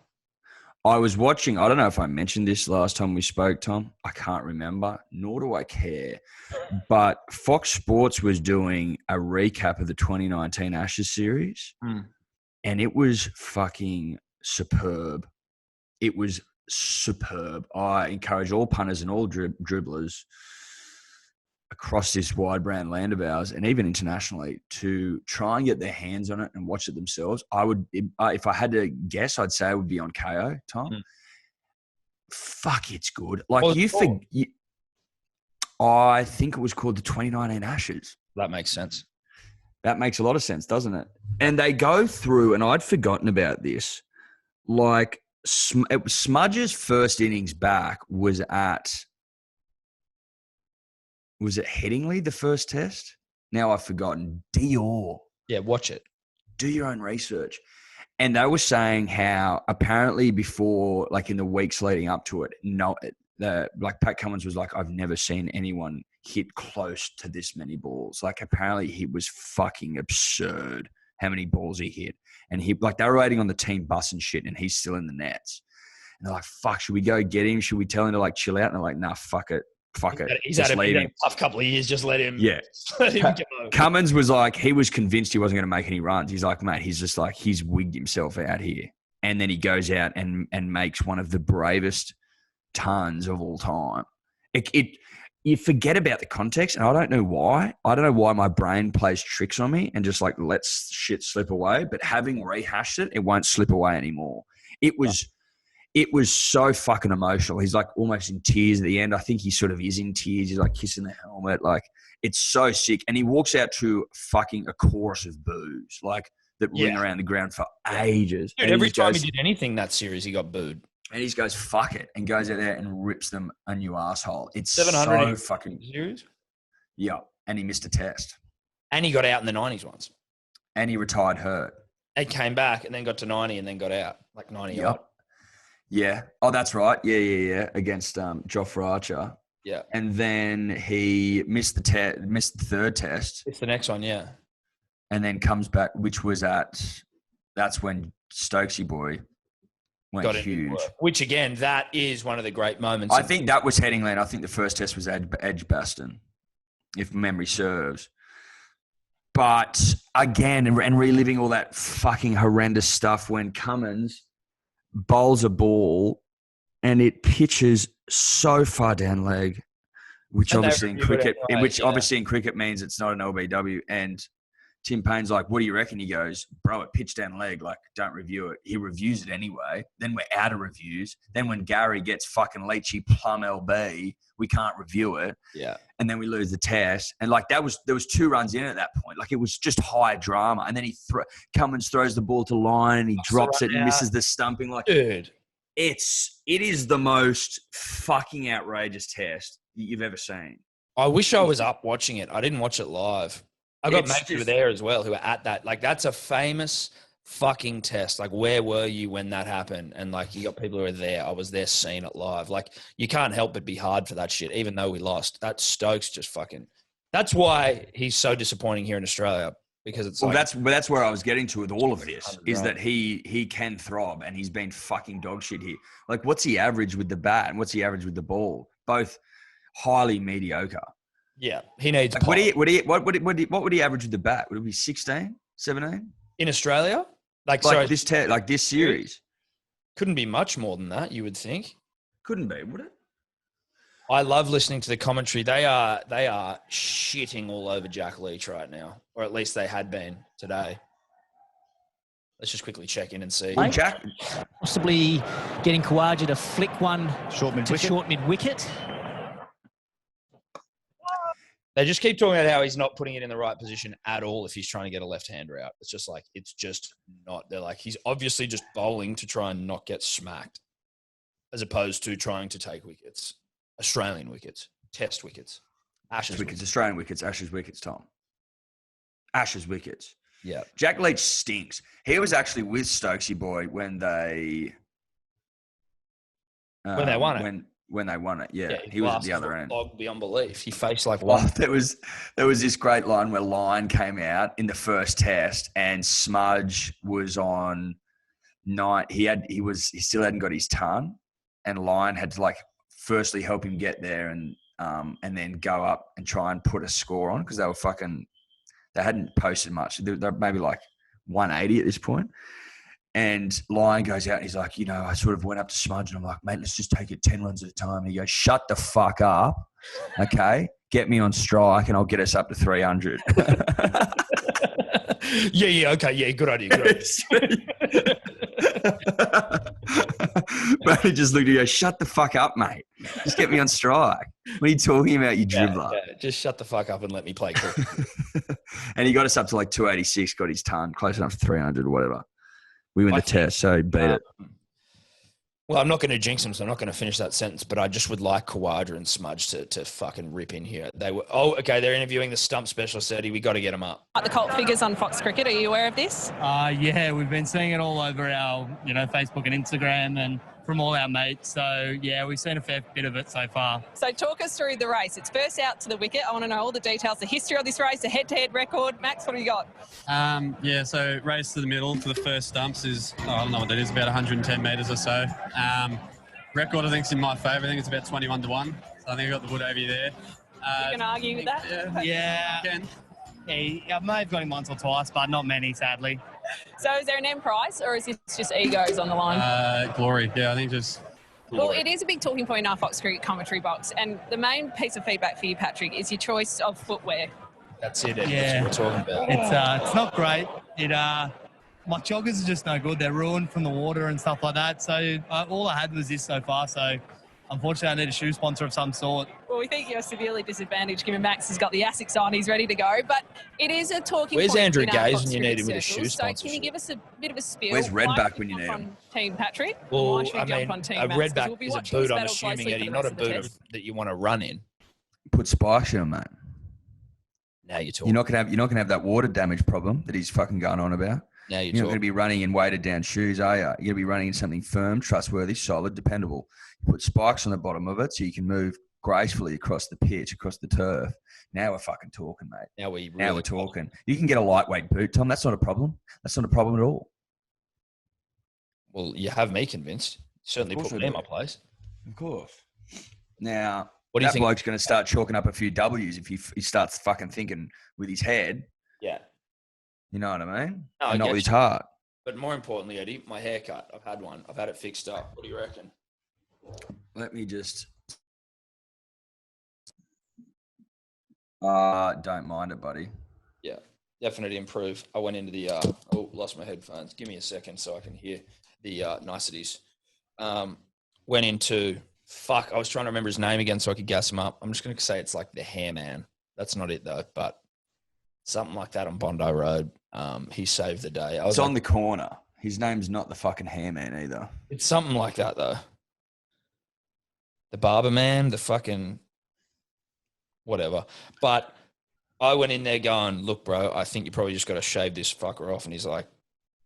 C: I was watching, I don't know if I mentioned this last time we spoke, Tom. I can't remember, nor do I care. But Fox Sports was doing a recap of the 2019 Ashes series, and it was fucking superb. It was superb. I encourage all punters and all dribblers across this wide brand land of ours, and even internationally, to try and get their hands on it and watch it themselves. I would, if I had to guess, I'd say it would be on KO, Tom. Fuck, it's good. Like I think it was called the 2019 Ashes.
B: That makes sense.
C: That makes a lot of sense, doesn't it? And they go through, and I'd forgotten about this, like Smudge's first innings back was at. Was it Headingley, the first test? Now I've forgotten. Dior.
B: Yeah, watch it.
C: Do your own research. And they were saying how apparently before, like in the weeks leading up to it, like Pat Cummins was like, I've never seen anyone hit close to this many balls. Like apparently he was fucking absurd how many balls he hit. And they were waiting on the team bus and shit, and he's still in the nets. And they're like, fuck, should we go get him? Should we tell him to like chill out? And they're like, nah, fuck it.
B: He's had a tough couple of years. Just let him.
C: Yeah.
B: Let him go.
C: Cummins was like, he was convinced he wasn't going to make any runs. He's like, mate, he's wigged himself out here. And then he goes out and makes one of the bravest tons of all time. You forget about the context, and I don't know why. I don't know why my brain plays tricks on me and just like lets shit slip away. But having rehashed it, it won't slip away anymore. It was so fucking emotional. He's like almost in tears at the end. I think he sort of is in tears. He's like kissing the helmet. Like it's so sick. And he walks out to fucking a chorus of boos, like that ring around the ground for ages.
B: Dude, every time he did anything that series, he got booed.
C: And he just goes, fuck it, and goes out there and rips them a new asshole. It's
B: 700
C: so fucking
B: series.
C: Yeah, and he missed a test.
B: And he got out in the 90s once.
C: And he retired hurt.
B: He came back and then got to 90 and then got out like 90.
C: Yep. Yeah. Oh, that's right. Yeah. Against Joffrey Archer.
B: Yeah.
C: And then he missed the third test.
B: It's the next one, yeah.
C: And then comes back, which was that's when Stokesy boy went huge.
B: Which again, that is one of the great moments.
C: I think that was Headingley. I think the first test was Edgbaston, if memory serves. But again, and reliving all that fucking horrendous stuff when Cummins bowls a ball and it pitches so far down leg, which obviously in cricket means it's not an LBW. And Tim Payne's like, what do you reckon? He goes, bro, it pitched down leg. Like, don't review it. He reviews it anyway. Then we're out of reviews. Then when Gary gets fucking Leachy plum LB, we can't review it.
B: Yeah.
C: And then we lose the test. And like there was 2 runs in at that point. Like it was just high drama. And then Cummins throws the ball to line and he drops it and misses the stumping. Like,
B: dude,
C: it is the most fucking outrageous test you've ever seen.
B: I wish I was up watching it. I didn't watch it live. I got mates who were there as well, who were at that. Like, that's a famous fucking test. Like, where were you when that happened? And, like, you got people who were there. I was there seeing it live. Like, you can't help but be hard for that shit, even though we lost. That Stokes just fucking – that's why he's so disappointing here in Australia, because it's
C: that's where I was getting to with all of this, is that he can throb, and he's been fucking dog shit here. Like, what's he average with the bat and what's he average with the ball? Both highly mediocre.
B: Yeah, he needs.
C: Like, what would he average with the bat? Would it be 16, 17
B: in Australia?
C: This series
B: couldn't be much more than that. You would think.
C: Couldn't be, would it?
B: I love listening to the commentary. They are shitting all over Jack Leach right now, or at least they had been today. Let's just quickly check in and see.
C: Jack
G: possibly getting Kawaja to flick one short mid wicket.
B: They just keep talking about how he's not putting it in the right position at all if he's trying to get a left-hander out. It's just like, it's just not. They're like, he's obviously just bowling to try and not get smacked, as opposed to trying to take wickets. Australian wickets, test wickets, Ashes wickets.
C: Australian wickets, Ashes wickets, Tom. Ashes wickets.
B: Yeah.
C: Jack Leach stinks. He was actually with Stokesy boy when they
B: won it.
C: When they won it, yeah. He was at the other end.
B: Beyond belief. He faced like
C: one.
B: Well,
C: there was this great line where Lyon came out in the first test and Smudge was on 9. He still hadn't got his ton, and Lyon had to like firstly help him get there and then go up and try and put a score on, because they hadn't posted much. They're maybe like 180 at this point. And Lyon goes out and he's like, I sort of went up to Smudge and I'm like, mate, let's just take it 10 runs at a time. And he goes, shut the fuck up, okay? Get me on strike and I'll get us up to 300.
B: Yeah, okay, yeah, good idea.
C: But he just looked at you and goes, shut the fuck up, mate. Just get me on strike. What are you talking about, you dribbler?
B: Yeah, just shut the fuck up and let me play cricket.
C: And he got us up to like 286, got his ton, close enough to 300 or whatever. We win the test, so he beat it.
B: Well, I'm not going to jinx them, so I'm not going to finish that sentence, but I just would like Kawadra and Smudge to fucking rip in here. They're interviewing the Stump Specialists, Eddie. We got to get them up.
I: The cult figures on Fox Cricket, are you aware of this?
J: Yeah, we've been seeing it all over our, Facebook and Instagram and from all our mates. So, yeah, we've seen a fair bit of it so far.
I: So talk us through the race. It's first out to the wicket. I want to know all the details, the history of this race, the head-to-head record. Max, what have you got?
J: So race to the middle for the first stumps is, I don't know what that is, about 110 metres or so. Record, I think, is in my favour. I think it's about 21-1. So I think I got the wood over you there.
I: You can argue with that?
J: Yeah. I may have got him once or twice, but not many, sadly.
I: So is there an end prize, or is this just egos on the line?
J: Glory. Yeah, I think just...
I: Well, it is a big talking point in our Fox Cricket commentary box, and the main piece of feedback for you, Patrick, is your choice of footwear.
B: That's it, Eddie. That's what we're talking
J: about. It's not great. My joggers are just no good. They're ruined from the water and stuff like that. So all I had was this so far. So unfortunately, I need a shoe sponsor of some sort.
I: Well, we think you're severely disadvantaged given Max has got the ASICs on. He's ready to go. But it is a talking
B: Where's
I: point.
B: Andrew
I: in our
B: Gaze
I: Fox
B: when you
I: Cricket
B: need him with a shoe
I: circles.
B: sponsorship?
I: So can you give us a bit of a spiel?
C: Where's
I: Why
C: Redback
I: should
C: when
I: we
C: you need
I: jump
C: him?
I: on Team Patrick?
B: Well,
I: Why should we jump on Team
B: a
I: Max? 'Cause
B: redback
I: we'll be
B: is a
I: watching
B: boot,
I: this
B: I'm
I: battle
B: assuming,
I: closely
B: Eddie,
I: for the
B: not a
I: rest of the
B: boot
I: test.
B: that you want to run in.
C: Put spikes in him, mate.
B: Now you're talking.
C: You're not gonna have that water damage problem that he's fucking going on about.
B: Now
C: You're not going to be running in weighted down shoes, are you? You're going to be running in something firm, trustworthy, solid, dependable. You put spikes on the bottom of it so you can move gracefully across the pitch, across the turf. Now we're fucking talking, mate.
B: Now
C: we're talking. You can get a lightweight boot, Tom. That's not a problem. That's not a problem at all.
B: Well, you have me convinced. Certainly put me in my place.
C: Of course. Now,
B: what do you think?
C: Bloke's going to start chalking up a few W's if he starts fucking thinking with his head.
B: Yeah.
C: You know what I mean?
B: No,
C: and not with his heart.
B: But more importantly, Eddie, my haircut. I've had one. I've had it fixed up. What do you reckon?
C: Let me just... don't mind it, buddy.
B: Yeah, definitely improve. I went into the... lost my headphones. Give me a second so I can hear the niceties. Went into... I was trying to remember his name again so I could gas him up. I'm just going to say it's like the Hair Man. That's not it, though, but something like that on Bondi Road. He saved the day.
C: It's on the corner. His name's not the fucking Hair Man either.
B: It's something like that, though. The Barber Man, the fucking whatever. But I went in there going, look, bro, I think you probably just got to shave this fucker off. And he's like,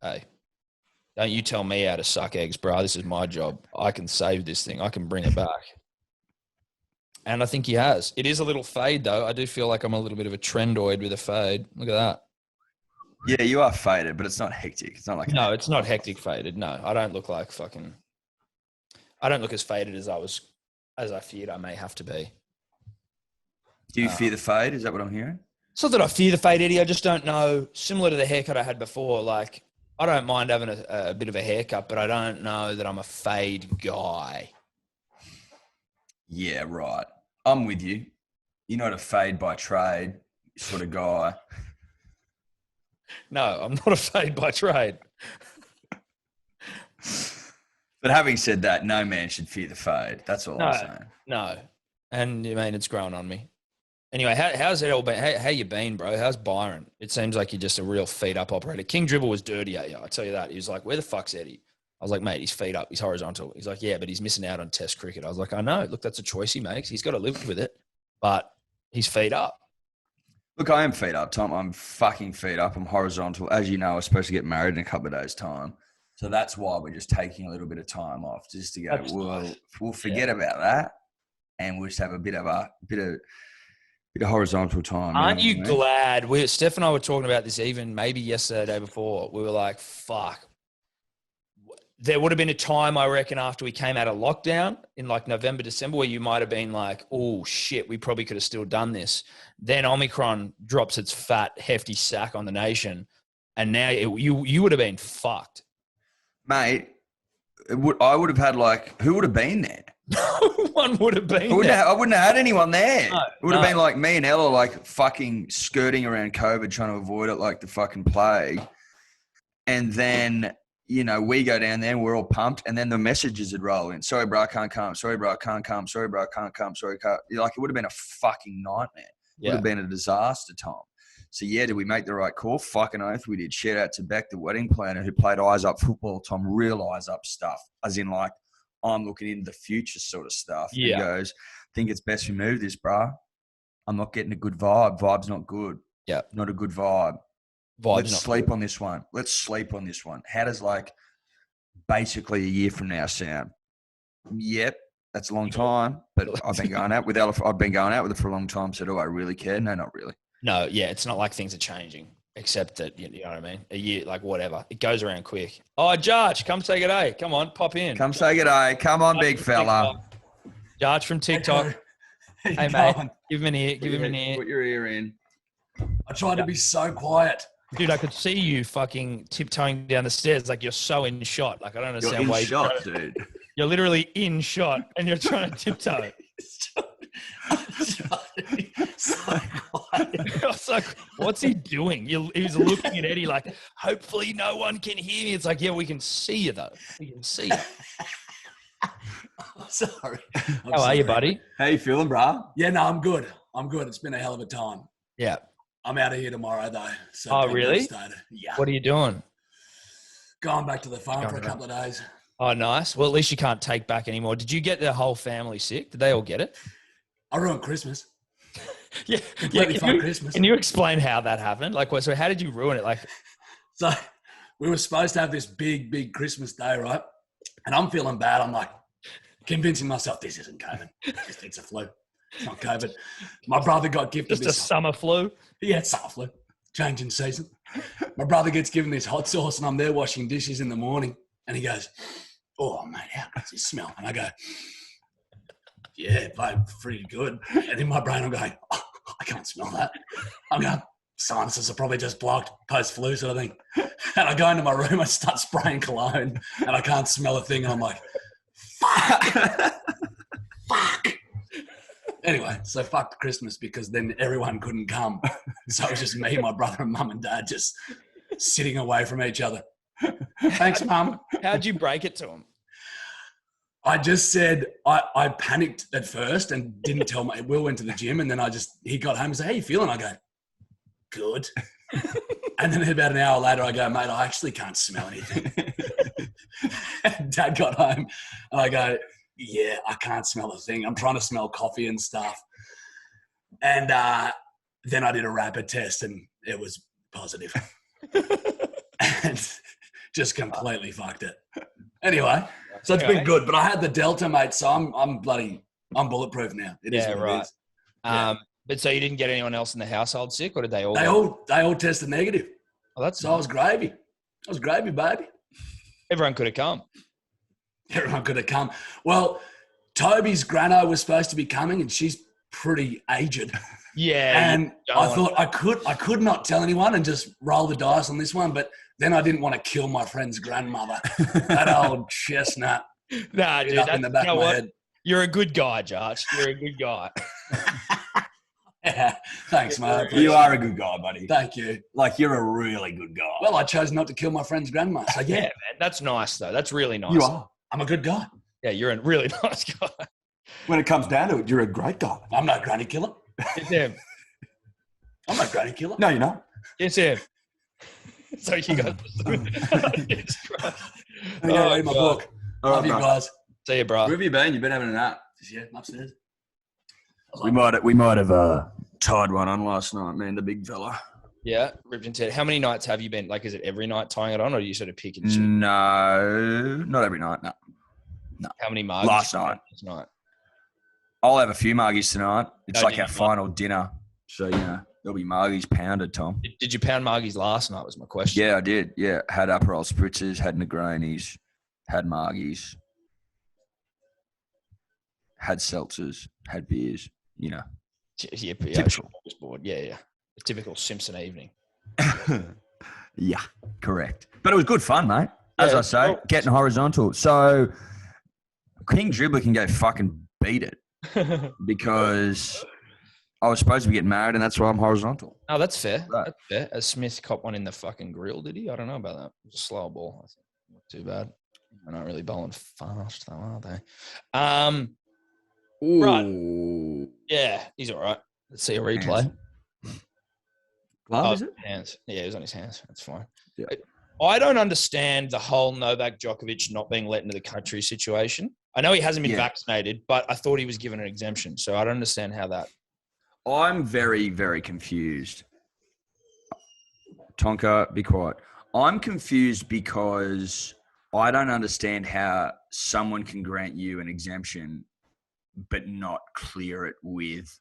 B: hey, don't you tell me how to suck eggs, bro. This is my job. I can save this thing. I can bring it back. And I think he has. It is a little fade, though. I do feel like I'm a little bit of a trendoid with a fade. Look at that.
C: Yeah, you are faded, but it's not hectic. It's not like...
B: No, it's not hectic faded. No, I don't look like fucking... I don't look as faded as I feared I may have to be.
C: Do you fear the fade? Is that what I'm hearing?
B: It's not that I fear the fade, Eddie. I just don't know. Similar to the haircut I had before, like, I don't mind having a bit of a haircut, but I don't know that I'm a fade guy.
C: Yeah, right. I'm with you. You're not a fade by trade sort of guy.
B: No, I'm not a fade by trade.
C: But having said that, no man should fear the fade. That's all I'm saying.
B: No. And, I mean, it's grown on me. Anyway, how's it all been? How you been, bro? How's Byron? It seems like you're just a real feet-up operator. King Dribble was dirty at you, I tell you that. He was like, where the fuck's Eddie? I was like, mate, he's feet up. He's horizontal. He's like, yeah, but he's missing out on Test cricket. I was like, I know. Look, that's a choice he makes. He's got to live with it. But he's feet up.
C: Look, I am feet up, Tom. I'm fucking feet up. I'm horizontal. As you know, I was supposed to get married in a couple of days' time. So that's why we're just taking a little bit of time off just to go, we'll forget about that and we'll just have a bit of horizontal time.
B: Aren't you glad? Steph and I were talking about this even maybe yesterday, the day before. We were like, fuck. There would have been a time, I reckon, after we came out of lockdown in like November, December, where you might have been like, oh, shit, we probably could have still done this. Then Omicron drops its fat, hefty sack on the nation. And now you would have been fucked.
C: Mate, I would have had like, who would have been there?
B: No one would have been there.
C: I wouldn't have had anyone there.
B: No,
C: it would have been like me and Ella like fucking skirting around COVID trying to avoid it like the fucking plague. And then, you know, we go down there and we're all pumped and then the messages would roll in. Sorry, bro, I can't come. Sorry, bro, I can't come. Sorry, bro, I can't come. Sorry, can't. Like it would have been a fucking nightmare. It would have been a disaster, Tom. So, yeah, did we make the right call? Fucking oath we did. Shout out to Beck, the wedding planner, who played eyes up football, Tom, real eyes up stuff. As in, like, I'm looking into the future sort of stuff.
B: Yeah.
C: And goes, I think it's best we move this, bruh. I'm not getting a good vibe. Vibe's not good.
B: Yeah.
C: Not a good vibe.
B: Vibe's
C: Let's
B: not
C: sleep
B: good.
C: on this one. Let's sleep on this one. How does basically a year from now sound? Yep. That's a long time, but I've been going out with her for a long time. So do I really care? No, not really.
B: No, yeah, it's not like things are changing, except that, you know what I mean? A year, whatever. It goes around quick. Oh, Jarch, come say good day. Come on, pop in.
C: Come say good day. Come on, big fella.
B: Jarch from TikTok. Hey, mate. Give him an ear. Give him an ear.
C: Put your ear in.
K: I tried to be so quiet.
B: Dude, I could see you fucking tiptoeing down the stairs. You're so in shot. I don't understand why
C: you're in shot, dude.
B: You're literally in shot and you're trying to tiptoe.
K: So quiet.
B: I was like, what's he doing? He was looking at Eddie hopefully no one can hear me. It's yeah, we can see you though. We can see you.
K: I'm sorry.
B: How are you, buddy?
C: How you feeling, brah?
K: Yeah, no, I'm good. I'm good. It's been a hell of a time.
B: Yeah.
K: I'm out of here tomorrow though. So
B: oh, really?
K: Yeah.
B: What are you doing?
K: Going back to the farm for a couple of days.
B: Oh, nice. Well, at least you can't take back anymore. Did you get the whole family sick? Did they all get it?
K: I ruined Christmas.
B: Yeah.
K: Completely fucked Christmas.
B: Can you explain how that happened? So how did you ruin it?
K: So we were supposed to have this big Christmas day, right? And I'm feeling bad. I'm convincing myself this isn't COVID. It's a flu. It's not COVID. My brother got gifted
B: Just a summer flu?
K: Yeah, it's summer flu. Changing season. My brother gets given this hot sauce and I'm there washing dishes in the morning and he goes, oh, mate, how does it smell? And I go, yeah, babe, pretty good. And in my brain, I'm going, oh, I can't smell that. I'm going, sinuses are probably just blocked, post-flu sort of thing. And I go into my room, I start spraying cologne and I can't smell a thing. And I'm like, fuck. Anyway, so fucked Christmas because then everyone couldn't come. So it was just me, my brother and mum and dad just sitting away from each other. Thanks, mum.
B: How'd you break it to him?
K: I just said, I panicked at first and didn't tell my, Will went to the gym and then he got home and said, how you feeling? I go, good. And then about an hour later, I go, mate, I actually can't smell anything. And Dad got home and I go, yeah, I can't smell a thing. I'm trying to smell coffee and stuff. And then I did a rapid test and it was positive. And just completely fucked it. Anyway, so it's been good. But I had the Delta, mate, so I'm bulletproof now. It is what it is.
B: But so you didn't get anyone else in the household sick, or did they all?
K: They all tested negative.
B: Oh, that's
K: so. I was gravy. I was gravy, baby.
B: Everyone could have come.
K: Everyone could have come. Well, Toby's grano was supposed to be coming, and she's pretty aged.
B: Yeah.
K: And I thought I could not tell anyone and just roll the dice on this one, but then I didn't want to kill my friend's grandmother. That old chestnut.
B: Nah, dude.
K: In the back of my head.
B: You're a good guy, Josh. You're a good guy.
K: Yeah, thanks, mate.
C: You are a good guy, buddy.
K: Thank you.
C: You're a really good guy.
K: Well, I chose not to kill my friend's grandma. So yeah,
B: man, that's nice though. That's really nice.
C: You are.
K: I'm a good guy.
B: Yeah, you're a really nice guy.
C: When it comes down to it, you're a great guy.
K: I'm no granny killer.
B: It's him.
K: I'm no granny killer.
C: No, you're not.
B: It's him. So you guys.
K: I'm going to read my book. Love you guys.
B: See you, bro.
C: Where have you been? You've been having a nap.
K: Yeah, upstairs.
C: We might have tied one on last night, man. The big fella.
B: Yeah, ripped into it. How many nights have you been? Is it every night tying it on, or do you sort of pick and choose?
C: No, not every night. No.
B: How many margies?
C: Last night. I'll have a few margies tonight. It's our final dinner, so there'll be margies pounded. Tom,
B: did you pound margies last night? Was my question.
C: Yeah, I did. Yeah, had Aperol spritzers, had Negronis, had margies, had seltzers, had beers.
B: Yeah,
C: typical.
B: Yeah. A typical Simpson evening.
C: Yeah, correct. But it was good fun, mate. As I say, getting horizontal. So King Dribbler can go fucking beat it because I was supposed to be getting married and that's why I'm horizontal.
B: Oh, that's fair.
C: Right.
B: That's fair. As Smith caught one in the fucking grill, did he? I don't know about that. It was a slow ball. I think. Not too bad. They're not really bowling fast, though, are they? Right. Yeah, he's all right. Let's see a replay.
C: Glove, is it?
B: Hands. Yeah, he was on his hands. That's fine.
C: Yeah.
B: I don't understand the whole Novak Djokovic not being let into the country situation. I know he hasn't been vaccinated, but I thought he was given an exemption. So I don't understand how that.
C: I'm very, very confused. Tonka, be quiet. I'm confused because I don't understand how someone can grant you an exemption but not clear it with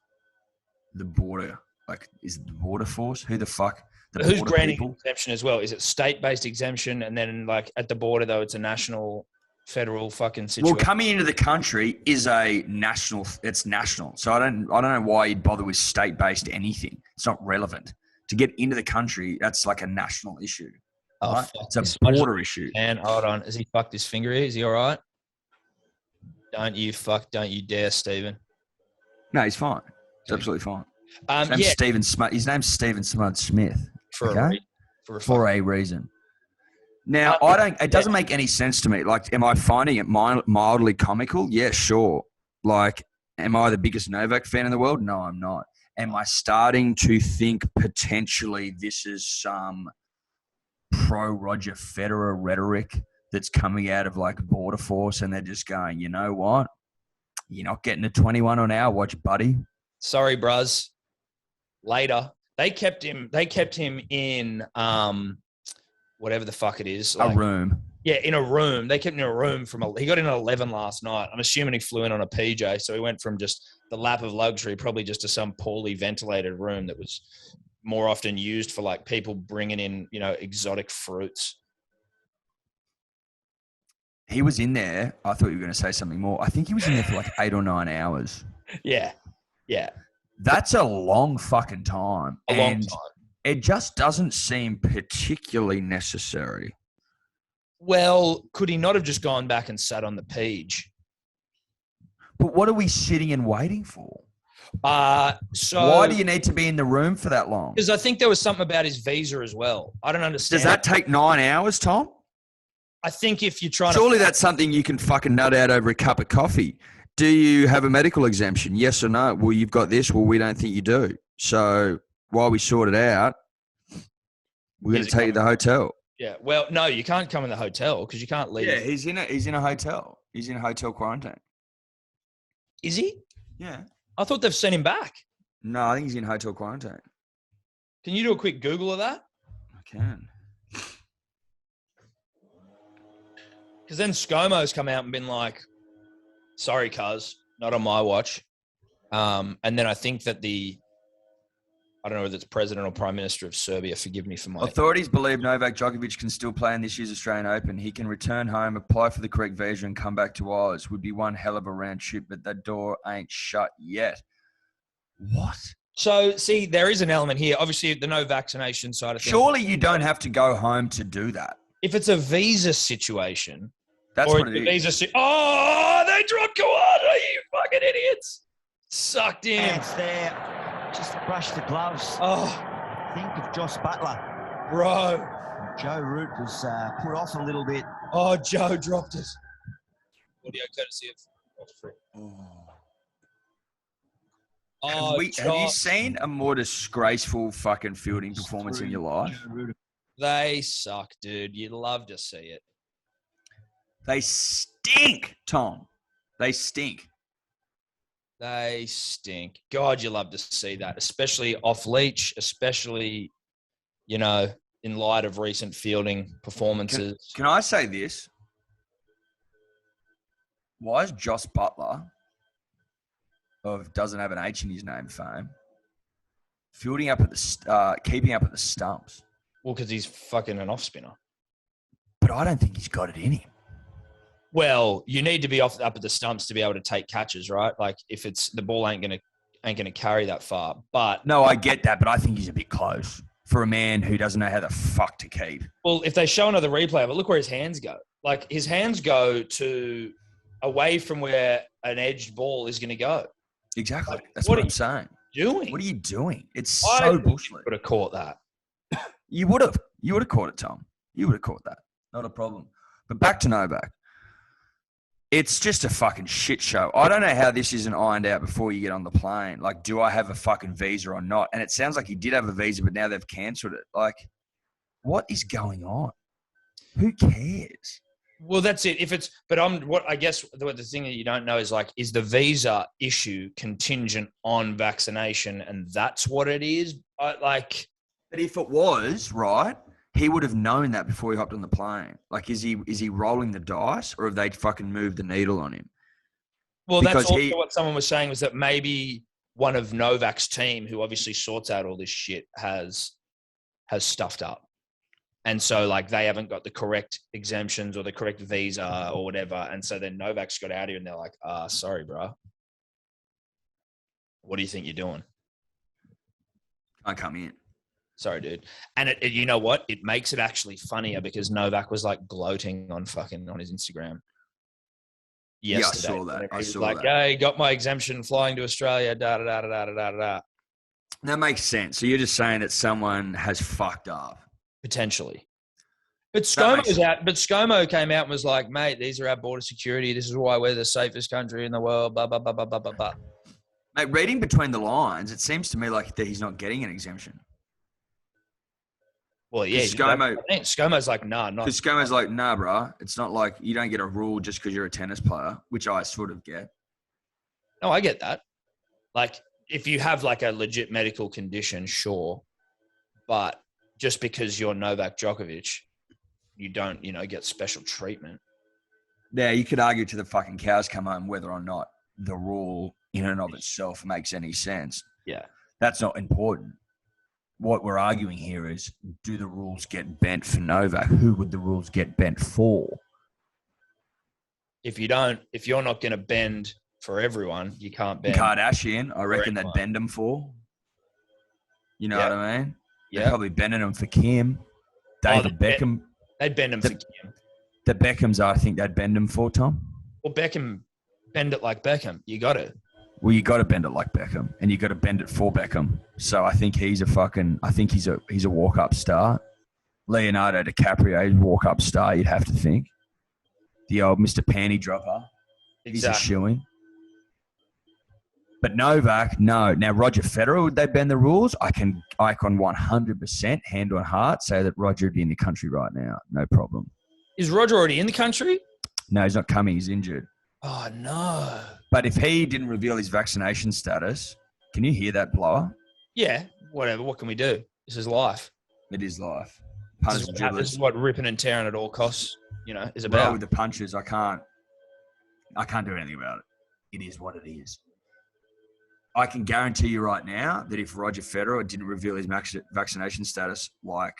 C: the border. Like, is it the border force? Who the fuck?
B: Who's granting exemption as well? Is it state-based exemption, and then like at the border though, it's a national, federal fucking situation?
C: Well, coming into the country is a national. It's national, so I don't know why you'd bother with state-based anything. It's not relevant. To get into the country, that's like a national issue.
B: Oh,
C: right? It's a border issue.
B: And hold on, has he fucked his finger here? Is he all right? Don't you dare, Stephen.
C: No, he's fine. He's absolutely fine. His name's Stephen Smud Smith.
B: For
C: a reason. Now, it doesn't make any sense to me. Like, am I finding it mildly comical? Yeah, sure. Like, am I the biggest Novak fan in the world? No, I'm not. Am I starting to think potentially this is some pro-Roger Federer rhetoric that's coming out of, like, Border Force, and they're just going, you know what? You're not getting a 21 on our watch, buddy.
B: Sorry, bruz. Later. They kept him in whatever the fuck it is.
C: Like, a room.
B: Yeah, in a room. They kept him in a room he got in at 11 last night. I'm assuming he flew in on a PJ, so he went from just the lap of luxury probably just to some poorly ventilated room that was more often used for like people bringing in, exotic fruits.
C: He was in there. I thought you were going to say something more. I think he was in there for like 8 or 9 hours.
B: Yeah.
C: That's a long fucking time.
B: Long time.
C: It just doesn't seem particularly necessary.
B: Well, could he not have just gone back and sat on the page?
C: But what are we sitting and waiting for?
B: So
C: why do you need to be in the room for that long?
B: Because I think there was something about his visa as well. I don't understand.
C: Does that take 9 hours, Tom?
B: I think if you're trying
C: Surely that's something you can fucking nut out over a cup of coffee. Do you have a medical exemption? Yes or no? Well, you've got this. Well, we don't think you do. So while we sort it out, we're going to take you to the hotel.
B: Yeah. Well, no, you can't come in the hotel because you can't leave.
C: Yeah, he's in a hotel. He's in a hotel quarantine.
B: Is he?
C: Yeah.
B: I thought they've sent him back.
C: No, I think he's in hotel quarantine.
B: Can you do a quick Google of that?
C: I can.
B: Because then ScoMo's come out and been like, sorry, cuz, not on my watch. And then I think that I don't know whether it's president or prime minister of Serbia. Forgive me for my...
C: Authorities believe Novak Djokovic can still play in this year's Australian Open. He can return home, apply for the correct visa, and come back to Oz. Would be one hell of a round trip, but that door ain't shut yet. What?
B: So, see, there is an element here. Obviously, the no vaccination side of things.
C: Surely you don't have to go home to do that.
B: If it's a visa situation...
C: That's what it is.
B: They dropped Kawada, you fucking idiots. Sucked in.
L: And it's there. Just brush the gloves.
B: Oh.
L: Think of Josh Butler.
B: Bro.
L: Joe Root was put off a little bit.
B: Oh, Joe dropped it. Audio courtesy of...
C: Have you seen a more disgraceful fucking fielding performance in your life?
B: They suck, dude. You'd love to see it.
C: They stink, Tom. They stink.
B: They stink. God, you love to see that, especially off leash, especially, in light of recent fielding performances.
C: Can I say this? Why is Josh Butler, doesn't have an H in his name, fame, keeping up at the stumps?
B: Well, because he's fucking an off spinner.
C: But I don't think he's got it in him.
B: Well, you need to be up at the stumps to be able to take catches, right? Like if it's the ball ain't gonna carry that far. But
C: no, I get that, but I think he's a bit close for a man who doesn't know how the fuck to keep.
B: Well, if they show another replay, but look where his hands go. Like his hands go to away from where an edged ball is going to go.
C: Exactly. That's what I'm saying.
B: Doing?
C: What are you doing? It's so bushly.
B: Would have caught that.
C: You would have. You would have caught it, Tom. You would have caught that. Not a problem. But back to Novak. It's just a fucking shit show. I don't know how this isn't ironed out before you get on the plane. Like, do I have a fucking visa or not? And it sounds like he did have a visa, but now they've cancelled it. Like, what is going on? Who cares?
B: Well, that's it. I guess the thing that you don't know is like, is the visa issue contingent on vaccination, and that's what it is.
C: But if it was right, he would have known that before he hopped on the plane. Like, is he rolling the dice, or have they fucking moved the needle on him?
B: Well, that's also what someone was saying, was that maybe one of Novak's team, who obviously sorts out all this shit, has stuffed up. And so, like, they haven't got the correct exemptions or the correct visa or whatever. And so then Novak's got out here and they're like, sorry, bro. What do you think you're doing?
C: Can't come in.
B: Sorry, dude. And you know what? It makes it actually funnier because Novak was like gloating on his Instagram yesterday.
C: Yeah, I saw that.
B: He was like, hey, got my exemption flying to Australia, da-da-da-da-da-da-da.
C: That makes sense. So you're just saying that someone has fucked up.
B: Potentially. But ScoMo came out and was like, mate, these are our border security. This is why we're the safest country in the world, blah, blah, blah, blah, blah, blah, blah.
C: Mate, reading between the lines, it seems to me like that he's not getting an exemption.
B: Well, yeah. ScoMo's like, nah, not.
C: Because ScoMo's like, nah, bro. It's not like you don't get a rule just because you're a tennis player, which I sort of get.
B: No, I get that. Like, if you have like a legit medical condition, sure. But just because you're Novak Djokovic, you don't, get special treatment.
C: Yeah, you could argue to the fucking cows come home whether or not the rule in and of itself makes any sense.
B: Yeah.
C: That's not important. What we're arguing here is, do the rules get bent for Novak? Who would the rules get bent for?
B: If you're not going to bend for everyone, you can't bend.
C: Kardashian, I reckon they'd bend them for. You know what I mean? Yeah. They're probably bending them for Kim. David Beckham.
B: They'd bend them for Kim.
C: The Beckhams, I think they'd bend them for, Tom.
B: Well, Beckham, bend it like Beckham. You got it.
C: Well, you got to bend it like Beckham, and you got to bend it for Beckham. So I think he's a walk-up star. Leonardo DiCaprio, walk-up star, you'd have to think. The old Mr. Panty Dropper. Exactly. He's a shoo-in. But Novak, no. Now, Roger Federer, would they bend the rules? I can 100%, hand on heart, say that Roger would be in the country right now. No problem.
B: Is Roger already in the country?
C: No, he's not coming. He's injured.
B: Oh, no.
C: But if he didn't reveal his vaccination status, can you hear that blower?
B: Yeah, whatever. What can we do? This is life.
C: It is life.
B: This is what ripping and tearing at all costs, is about.
C: Well, with the punches, I can't do anything about it. It is what it is. I can guarantee you right now that if Roger Federer didn't reveal his vaccination status like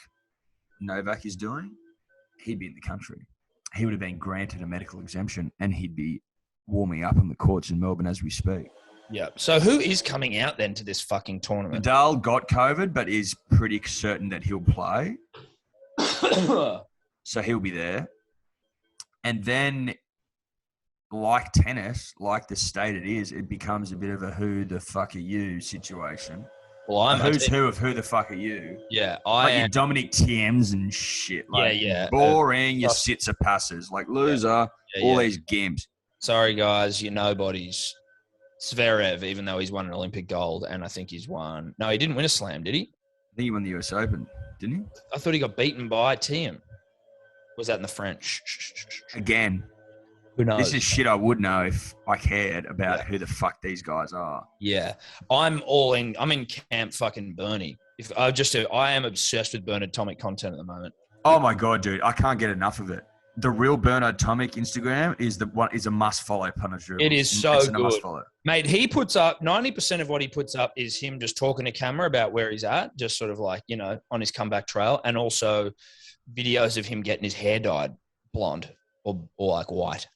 C: Novak is doing, he'd be in the country. He would have been granted a medical exemption, and he'd be warming up on the courts in Melbourne as we speak.
B: Yeah. So who is coming out then to this fucking tournament?
C: Nadal got COVID, but is pretty certain that he'll play. So he'll be there. And then, like tennis, like the state it is, it becomes a bit of a who the fuck are you situation.
B: Well, I'm
C: who's who of who the fuck are you?
B: Yeah,
C: your Dominic Thiems and shit. Like, boring. Your Tsitsipas, like loser. All these games.
B: Sorry, guys, you're nobodies. Zverev, even though he's won an Olympic gold, and I think he's won. No, he didn't win a slam, did he?
C: I think he won the US Open, didn't he?
B: I thought he got beaten by Thiem. Was that in the French?
C: Again.
B: Who knows?
C: This is shit I would know if I cared about who the fuck these guys are.
B: Yeah. I'm all in. I'm in camp fucking Bernie. I am obsessed with Bernard Tomic content at the moment.
C: Oh my God, dude. I can't get enough of it. The real Bernard Tomic Instagram is a must follow. Punisher.
B: It is so good, mate. He puts up 90% of what he puts up is him just talking to camera about where he's at, just sort of like on his comeback trail, and also videos of him getting his hair dyed blonde or like white.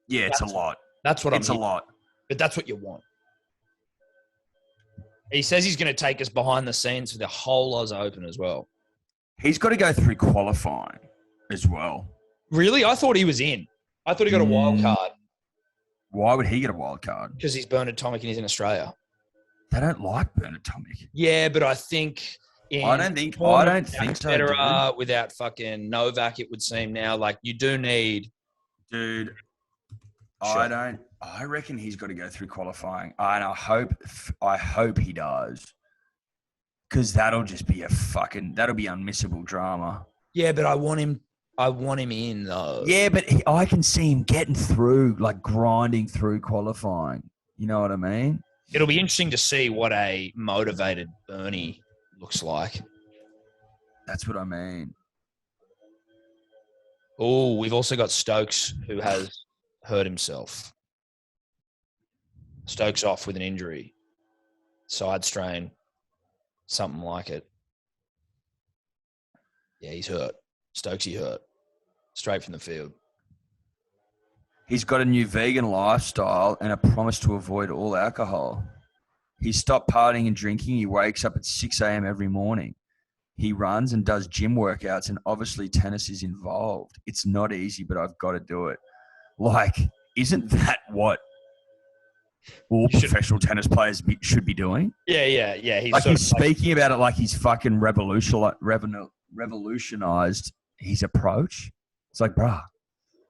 C: Yeah, it's a lot.
B: That's what
C: it's a lot,
B: but that's what you want. He says he's going to take us behind the scenes for the whole Oz Open as well.
C: He's got to go through qualifying as well.
B: Really? I thought he was in. I thought he got a wild card.
C: Why would he get a wild card?
B: Because he's Bernard Tomic and he's in Australia.
C: They don't like Bernard Tomic.
B: Yeah, but I think
C: I don't think so.
B: Federer, without fucking Novak, it would seem now like you do need.
C: Dude, sure. I reckon he's got to go through qualifying, and I hope he does, because that'll just be that'll be unmissable drama.
B: Yeah, but I want him in though.
C: Yeah, but I can see him getting through, like grinding through qualifying. You know what I mean?
B: It'll be interesting to see what a motivated Bernie looks like.
C: That's what I mean.
B: Oh, we've also got Stokes, who has hurt himself. Stokes off with an injury, side strain, something like it. Yeah, he's hurt. Stokesy hurt. Straight from the field.
C: He's got a new vegan lifestyle and a promise to avoid all alcohol. He stopped partying and drinking. He wakes up at 6 a.m. every morning. He runs and does gym workouts, and obviously tennis is involved. It's not easy, but I've got to do it. Like, isn't that what all professional tennis players should be doing?
B: Yeah.
C: He's speaking about it like he's fucking revolutionized his approach. It's like, bruh,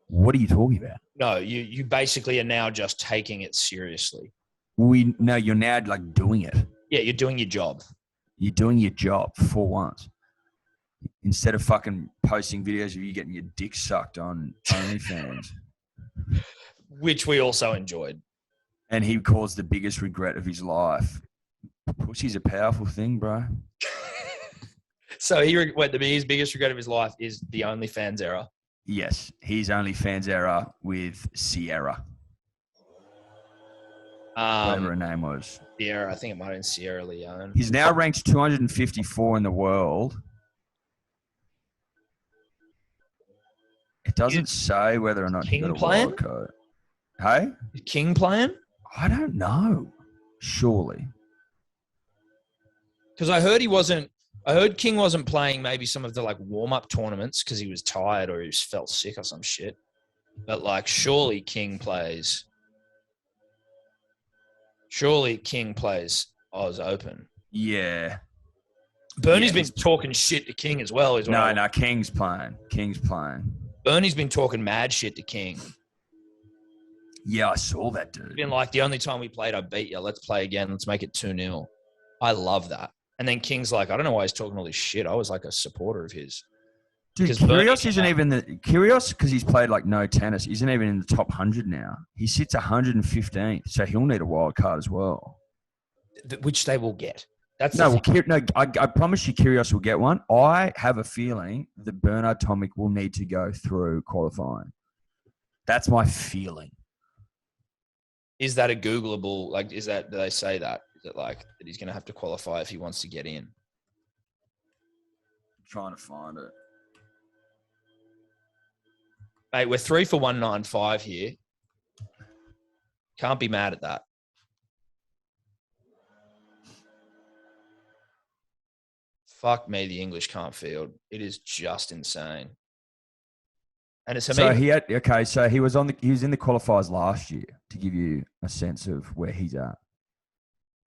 C: what are you talking about?
B: No, you basically are now just taking it seriously.
C: You're now like doing it.
B: Yeah, you're doing your job.
C: You're doing your job for once. Instead of fucking posting videos of you getting your dick sucked on OnlyFans.
B: Which we also enjoyed.
C: And he calls the biggest regret of his life. Pussy's a powerful thing, bro.
B: So his biggest regret of his life is the OnlyFans era.
C: Yes, his OnlyFans era with Sierra. Whatever her name was.
B: Sierra, I think it might have been Sierra Leone.
C: He's now ranked 254 in the world. It doesn't say whether or not he got a wild card. Hey?
B: Is King playing?
C: I don't know. Surely.
B: Because I heard King wasn't playing maybe some of the like warm-up tournaments because he was tired or he just felt sick or some shit. But like surely King plays Oz Open.
C: Yeah.
B: Bernie's been talking shit to King as well.
C: No, King's playing.
B: Bernie's been talking mad shit to King.
C: Yeah, I saw that, dude.
B: He's been like, the only time we played, I beat you. Let's play again. Let's make it 2-0. I love that. And then King's like, I don't know why he's talking all this shit. I was like a supporter of his.
C: Dude, Kyrgios isn't even Kyrgios, because he's played like no tennis, isn't even in the top 100 now. He sits 115th, so he'll need a wild card as well.
B: Which they will get. I promise you Kyrgios will get one. I have a feeling that Bernard Tomic will need to go through qualifying. That's my feeling. Is that a Googleable? Like, do they say that? Is it like that he's going to have to qualify if he wants to get in?
C: I'm trying to find it.
B: Mate, we're 3 for 195 here. Can't be mad at that. Fuck me, the English can't field. It is just insane. And it's
C: so he was in the qualifiers last year, to give you a sense of where he's at.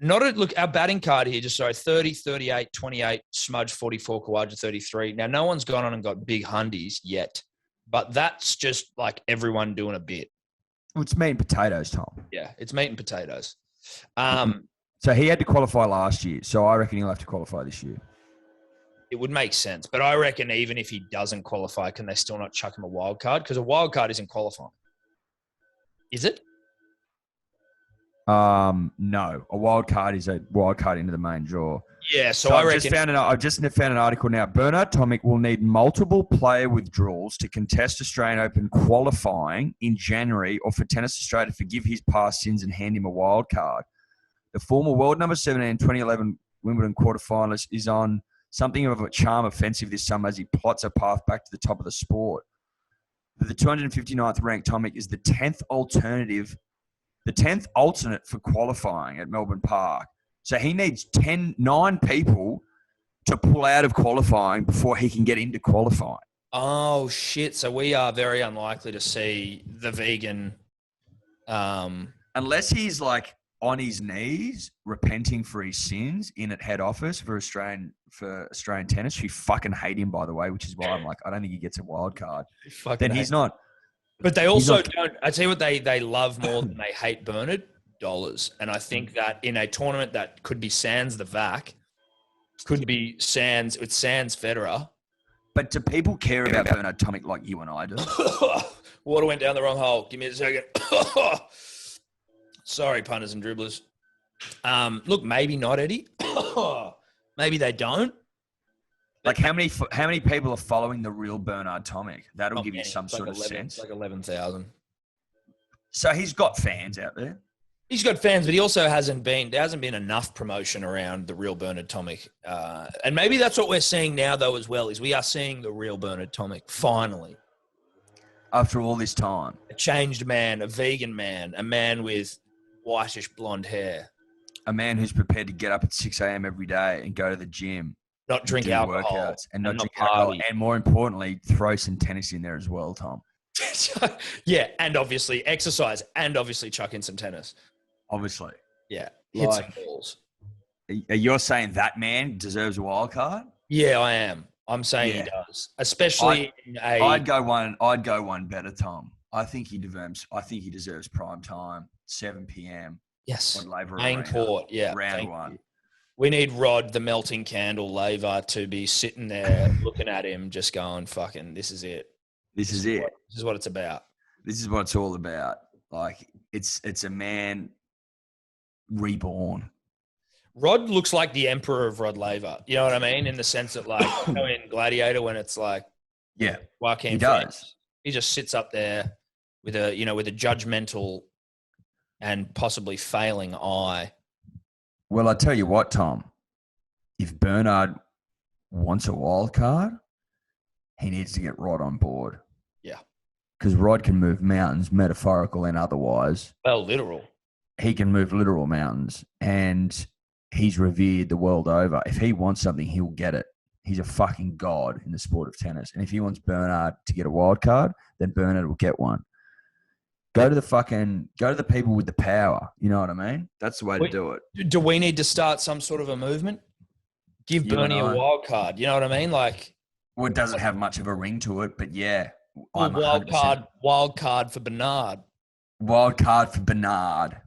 B: Look, our batting card here, 30, 38, 28, Smudge 44, Kawaja 33. Now, no one's gone on and got big hundies yet, but that's just like everyone doing a bit.
C: Well, it's meat and potatoes, Tom.
B: Yeah, it's meat and potatoes.
C: So he had to qualify last year, so I reckon he'll have to qualify this year.
B: It would make sense, but I reckon even if he doesn't qualify, can they still not chuck him a wild card? Because a wild card isn't qualifying. Is it?
C: No. A wild card is a wild card into the main draw.
B: Yeah, so I reckon...
C: I've just found an article now. Bernard Tomic will need multiple player withdrawals to contest Australian Open qualifying in January, or for Tennis Australia to forgive his past sins and hand him a wild card. The former world number 17 2011 Wimbledon quarterfinalist is on something of a charm offensive this summer as he plots a path back to the top of the sport. The 259th ranked Tomic is the 10th alternate for qualifying at Melbourne Park. So he needs 9 people to pull out of qualifying before he can get into qualifying.
B: Oh, shit. So we are very unlikely to see the vegan...
C: Unless he's like on his knees, repenting for his sins in at head office for Australian tennis, who fucking hate him, by the way, which is why I'm like, I don't think he gets a wild card. Then he's not.
B: But they also don't. I tell you what they love more than they hate Bernard, dollars. And I think that in a tournament that could be sans the VAC, could be sans Federer.
C: But do people care about Bernard Tomic like you and I do?
B: Water went down the wrong hole. Give me a second. Sorry, punters and dribblers. Look, maybe not, Eddie. Maybe they don't.
C: Like how many people are following the real Bernard Tomic? That'll give you some
B: It's like
C: sort of
B: 11,
C: sense.
B: Like 11,000.
C: So he's got fans out there.
B: He's got fans, but he also there hasn't been enough promotion around the real Bernard Tomic. And maybe that's what we're seeing now, though, as well, is we are seeing the real Bernard Tomic, finally.
C: After all this time.
B: A changed man, a vegan man, a man with whitish blonde hair.
C: A man who's prepared to get up at 6 a.m. every day and go to the gym.
B: Not drink
C: do
B: alcohol.
C: Workouts and not drink
B: party.
C: alcohol. And more importantly, throw some tennis in there as well, Tom.
B: Yeah, and obviously exercise and obviously chuck in some tennis.
C: Obviously.
B: Yeah. Hit some
C: Like,
B: balls.
C: you're saying that man deserves a wild card?
B: Yeah, I am. I'm saying he does. Especially
C: I'd go one better, Tom. I think he deserves prime time, 7 p.m.
B: Yes.
C: on Laver
B: Main
C: Arena,
B: court. Yeah.
C: round one.
B: You. We need Rod, the melting candle laver, to be sitting there looking at him, just going, "Fucking, this is it.
C: This is it.
B: This is what it's about."
C: This is what it's all about. Like it's a man reborn.
B: Rod looks like the emperor of Rod Laver. You know what I mean? In the sense that, like, you know, in Gladiator, when it's like,
C: yeah,
B: Joaquin
C: he
B: Phoenix,
C: does.
B: he just sits up there with a judgmental and possibly failing eye.
C: Well, I tell you what, Tom. If Bernard wants a wild card, he needs to get Rod on board.
B: Yeah,
C: because Rod can move mountains, metaphorical and otherwise.
B: Well, literal.
C: He can move literal mountains, and he's revered the world over. If he wants something, he'll get it. He's a fucking god in the sport of tennis. And if he wants Bernard to get a wild card, then Bernard will get one. Go to the people with the power. You know what I mean? That's the way to do it.
B: Do we need to start some sort of a movement? Give Bernie a wild card. You know what I mean? Like,
C: well, it doesn't have much of a ring to it, but yeah.
B: Wild card for Bernard.
C: Wild card for Bernard.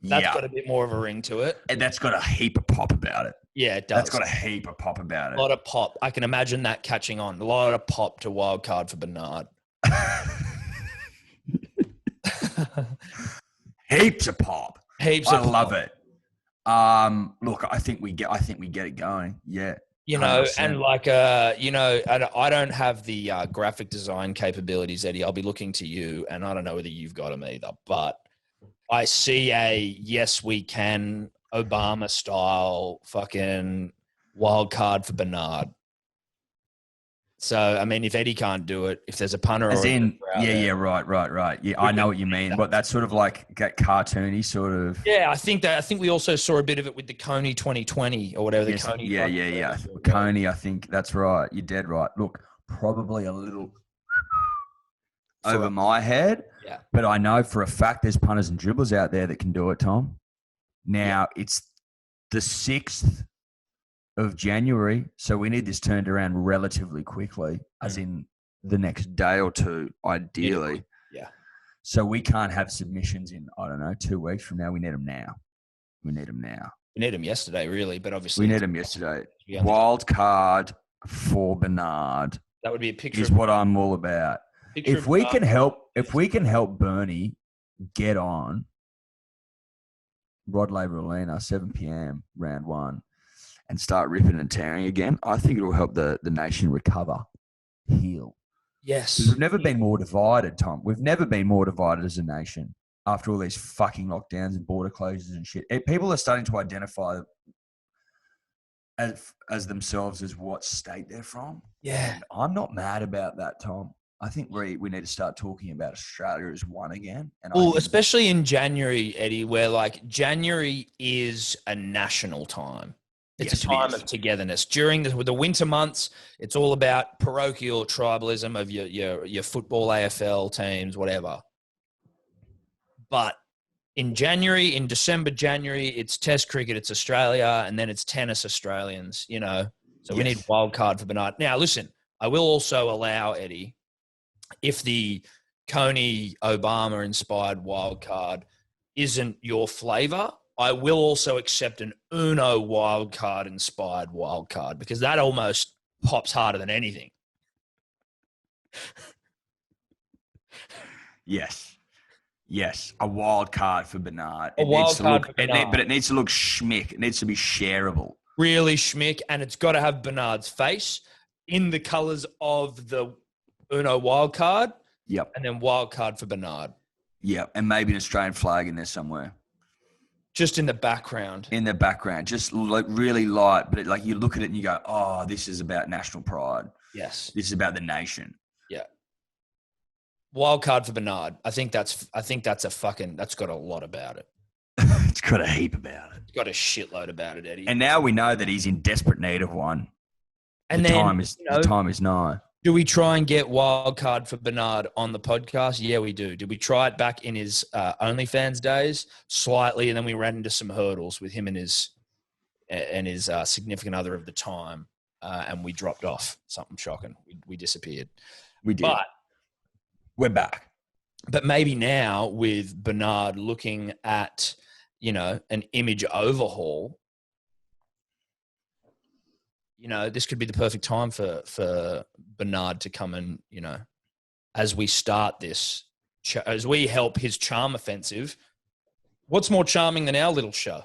B: That's got a bit more of a ring to it.
C: And that's got a heap of pop about it.
B: Yeah, it does.
C: That's got a heap of pop about it.
B: A lot of pop. I can imagine that catching on. A lot of pop to wild card for Bernard.
C: Heaps of pop.
B: Heaps
C: I
B: of
C: love
B: pop.
C: it. Look, I think we get it going. Yeah.
B: You know,
C: 100%.
B: and like, I don't have the graphic design capabilities, Eddie. I'll be looking to you, and I don't know whether you've got them either, but I see a yes, we can Obama style fucking wild card for Bernard. So, I mean, if Eddie can't do it, if there's a punter
C: As
B: or
C: in, right. Yeah, I know what you mean. But that's sort of like that cartoony sort of.
B: Yeah, I think we also saw a bit of it with the Coney 2020 or whatever.
C: Yes,
B: The Coney.
C: yeah. Coney, I think that's right. You're dead right. Look, probably a little over my head.
B: Yeah.
C: But I know for a fact there's punters and dribblers out there that can do it, Tom. Now, it's the 6th of January, so we need this turned around relatively quickly, as in the next day or two, ideally.
B: Yeah.
C: So we can't have submissions in, I don't know, 2 weeks from now. We need them now. We need them
B: yesterday, really, but obviously.
C: We need them yesterday. Wild card for Bernard.
B: That would be a picture.
C: Is what I'm all about. If we can help Bernie get on Rod Laver Arena, 7 p.m. round 1, and start ripping and tearing again, I think it will help the nation recover, heal.
B: Yes.
C: We've never been more divided, Tom. We've never been more divided as a nation after all these fucking lockdowns and border closures and shit. People are starting to identify as themselves as what state they're from.
B: Yeah.
C: And I'm not mad about that, Tom. I think we need to start talking about Australia as one again.
B: Well, especially in January, Eddie, where like January is a national time. It's a time of togetherness. During the winter months, it's all about parochial tribalism of your football AFL teams, whatever. But in December, January, it's Test cricket, it's Australia, and then it's tennis Australians, you know. So we need wild card for Bernard. Now, listen, I will also allow, Eddie, if the Coney Obama-inspired wild card isn't your flavour, I will also accept an Uno wild card inspired wild card, because that almost pops harder than anything.
C: Yes. Yes. A wild card for Bernard.
B: A wild card for Bernard.
C: But it needs to look schmick. It needs to be shareable.
B: Really schmick, and it's got to have Bernard's face in the colours of the Uno wild card.
C: Yep.
B: And then wild card for Bernard.
C: Yep. And maybe an Australian flag in there somewhere.
B: Just in the background.
C: In the background. Just like really light, but like you look at it and you go, oh, this is about national pride.
B: Yes.
C: This is about the nation.
B: Yeah. Wild card for Bernard. I think that's got a lot about it.
C: It's got a heap about it.
B: It's got a shitload about it, Eddie.
C: And now we know that he's in desperate need of one.
B: And
C: the
B: then
C: the time is nigh.
B: Do we try and get wild card for Bernard on the podcast? Yeah, we do. Did we try it back in his OnlyFans days slightly, and then we ran into some hurdles with him and his significant other of the time, and we dropped off. Something shocking. We disappeared.
C: We did.
B: But
C: we're back.
B: But maybe now with Bernard looking at, an image overhaul, this could be the perfect time for Bernard to come and, as we start this, as we help his charm offensive. What's more charming than our little show?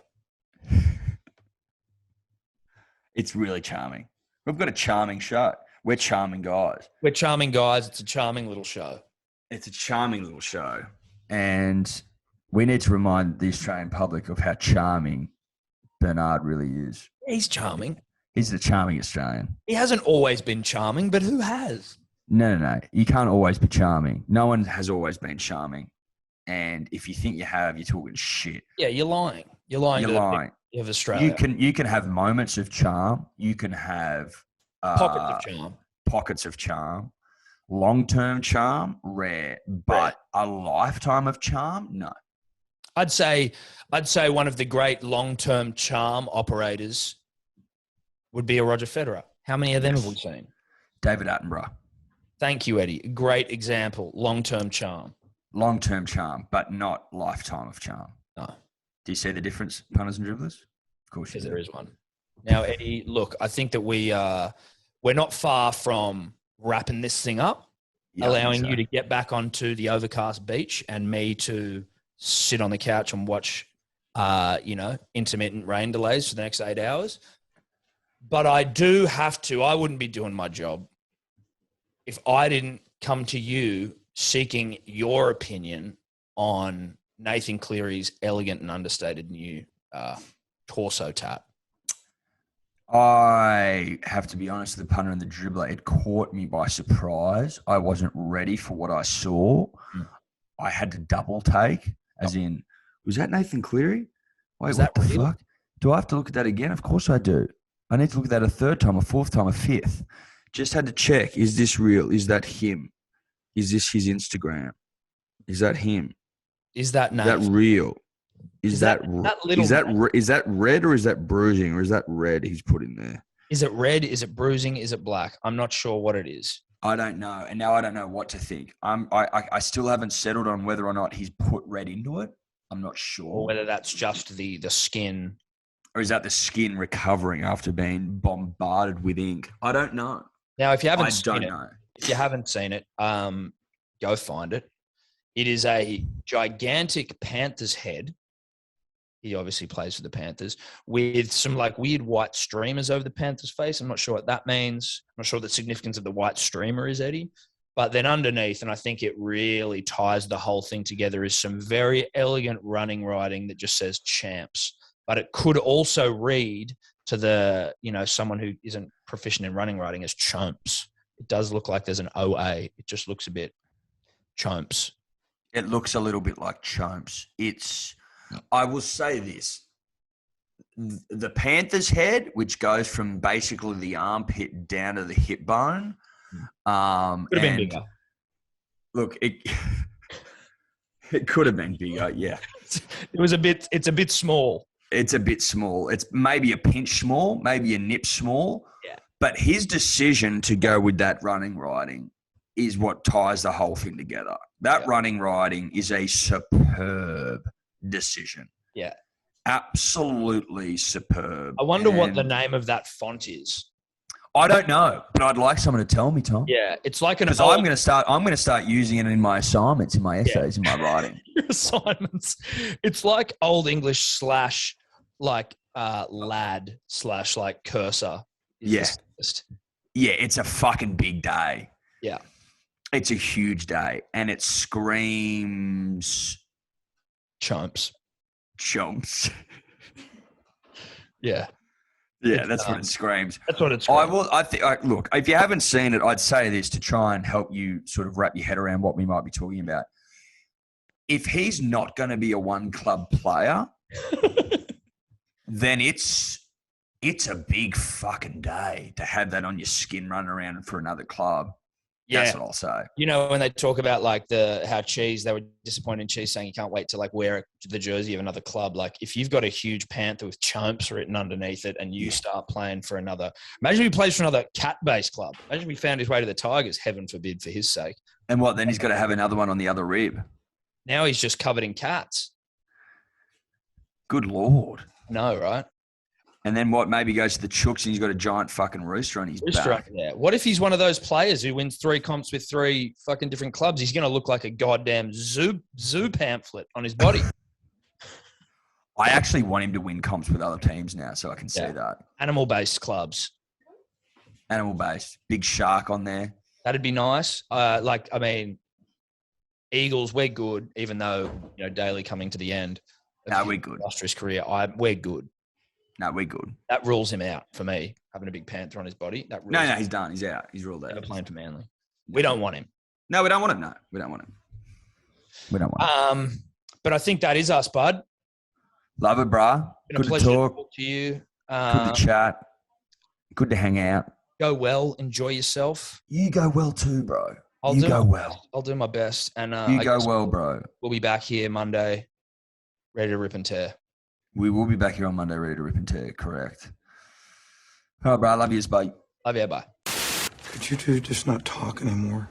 C: It's really charming. We've got a charming show. We're charming guys.
B: We're charming guys. It's a charming little show.
C: It's a charming little show. And we need to remind the Australian public of how charming Bernard really is.
B: He's charming.
C: He's the charming Australian.
B: He hasn't always been charming, but who has?
C: No. You can't always be charming. No one has always been charming. And if you think you have, you're talking shit.
B: Yeah, you're lying. You're lying.
C: You're lying.
B: Of Australia.
C: You can have moments of charm. You can have Pockets of charm. Long-term charm, rare. But a lifetime of charm, no.
B: I'd say one of the great long-term charm operators would be a Roger Federer. How many of them have we seen?
C: David Attenborough.
B: Thank you, Eddie. Great example. Long-term charm.
C: Long-term charm, but not lifetime of charm.
B: No.
C: Do you see the difference, punters and dribblers? Of course you do.
B: There is one. Now, Eddie, look, I think that we're not far from wrapping this thing up, allowing you to get back onto the overcast beach and me to sit on the couch and watch, intermittent rain delays for the next 8 hours. But I do have to. I wouldn't be doing my job if I didn't come to you seeking your opinion on Nathan Cleary's elegant and understated new torso tap.
C: I have to be honest, the punter and the dribbler, it caught me by surprise. I wasn't ready for what I saw. I had to double take, as in, was that Nathan Cleary? Wait, what the fuck? Do I have to look at that again? Of course I do. I need to look at that a third time, a fourth time, a fifth. Just had to check, is this real? Is that him? Is this his Instagram? Is that him?
B: Is that
C: real? Is that red or is that bruising or is that red he's put in there?
B: Is it red? Is it bruising? Is it black? I'm not sure what it is.
C: I don't know. And now I don't know what to think. I still haven't settled on whether or not he's put red into it. I'm not sure.
B: Or whether that's just the skin.
C: Or is that the skin recovering after being bombarded with ink? I don't know.
B: Now, if you haven't seen it, go find it. It is a gigantic panther's head. He obviously plays for the Panthers with some like weird white streamers over the Panthers' face. I'm not sure what that means. I'm not sure what the significance of the white streamer is, Eddie. But then underneath, and I think it really ties the whole thing together, is some very elegant running writing that just says champs. But it could also read to the, someone who isn't proficient in running writing as chomps. It does look like there's an OA. It just looks a bit chomps.
C: It looks a little bit like chomps. I will say this. The Panther's head, which goes from basically the armpit down to the hip bone.
B: Could have been bigger.
C: Look, it could have been bigger, yeah.
B: It's a bit small.
C: It's a bit small. It's maybe a pinch small, maybe a nip small.
B: Yeah.
C: But his decision to go with that running riding is what ties the whole thing together. That running riding is a superb decision.
B: Yeah.
C: Absolutely superb.
B: I wonder what the name of that font is.
C: I don't know, but I'd like someone to tell me, Tom.
B: Yeah, it's like
C: because I'm going to start using it in my assignments, in my essays, in my writing.
B: Your assignments. It's like Old English / like lad / like cursor.
C: Yeah. Yeah, it's a fucking big day.
B: Yeah.
C: It's a huge day, and it screams
B: chomps. Yeah.
C: Yeah, that's what it screams.
B: That's what it screams.
C: Look, if you haven't seen it, I'd say this to try and help you sort of wrap your head around what we might be talking about. If he's not going to be a one-club player, then it's a big fucking day to have that on your skin running around for another club.
B: Yeah.
C: That's what I'll say.
B: You know, when they talk about like how Cheese, they were disappointed in Cheese saying he can't wait to like wear the jersey of another club. Like if you've got a huge panther with chomps written underneath it and you start playing for another, imagine if he plays for another cat-based club. Imagine if he found his way to the Tigers, heaven forbid for his sake.
C: And what, then he's got to have another one on the other rib.
B: Now he's just covered in cats.
C: Good Lord.
B: No, right?
C: And then what, maybe goes to the Chooks and he's got a giant fucking rooster on his back.
B: Yeah. What if he's one of those players who wins 3 comps with 3 fucking different clubs? He's going to look like a goddamn zoo pamphlet on his body.
C: I actually want him to win comps with other teams now, so I can see that.
B: Animal-based clubs.
C: Animal-based. Big shark on there.
B: That'd be nice. Eagles, we're good, even though, Daly coming to the end.
C: No, we're good.
B: Illustrious career. We're good.
C: No, we're good.
B: That rules him out for me, having a big panther on his body.
C: No, he's done. He's out. He's ruled out.
B: Never playing for Manly. We don't want him.
C: No, we don't want him. No, we don't want him. We don't want him.
B: But I think that is us, bud.
C: Love it, brah.
B: Good to talk to you.
C: Good to chat. Good to hang out.
B: Go well. Enjoy yourself.
C: You go well too, bro.
B: I'll do my best. And
C: you go well, bro.
B: We'll be back here Monday, ready to rip and tear.
C: We will be back here on Monday, ready to rip and tear. Correct. All right, bro. Love you, bye.
B: Love you, bye.
M: Could you two just not talk anymore?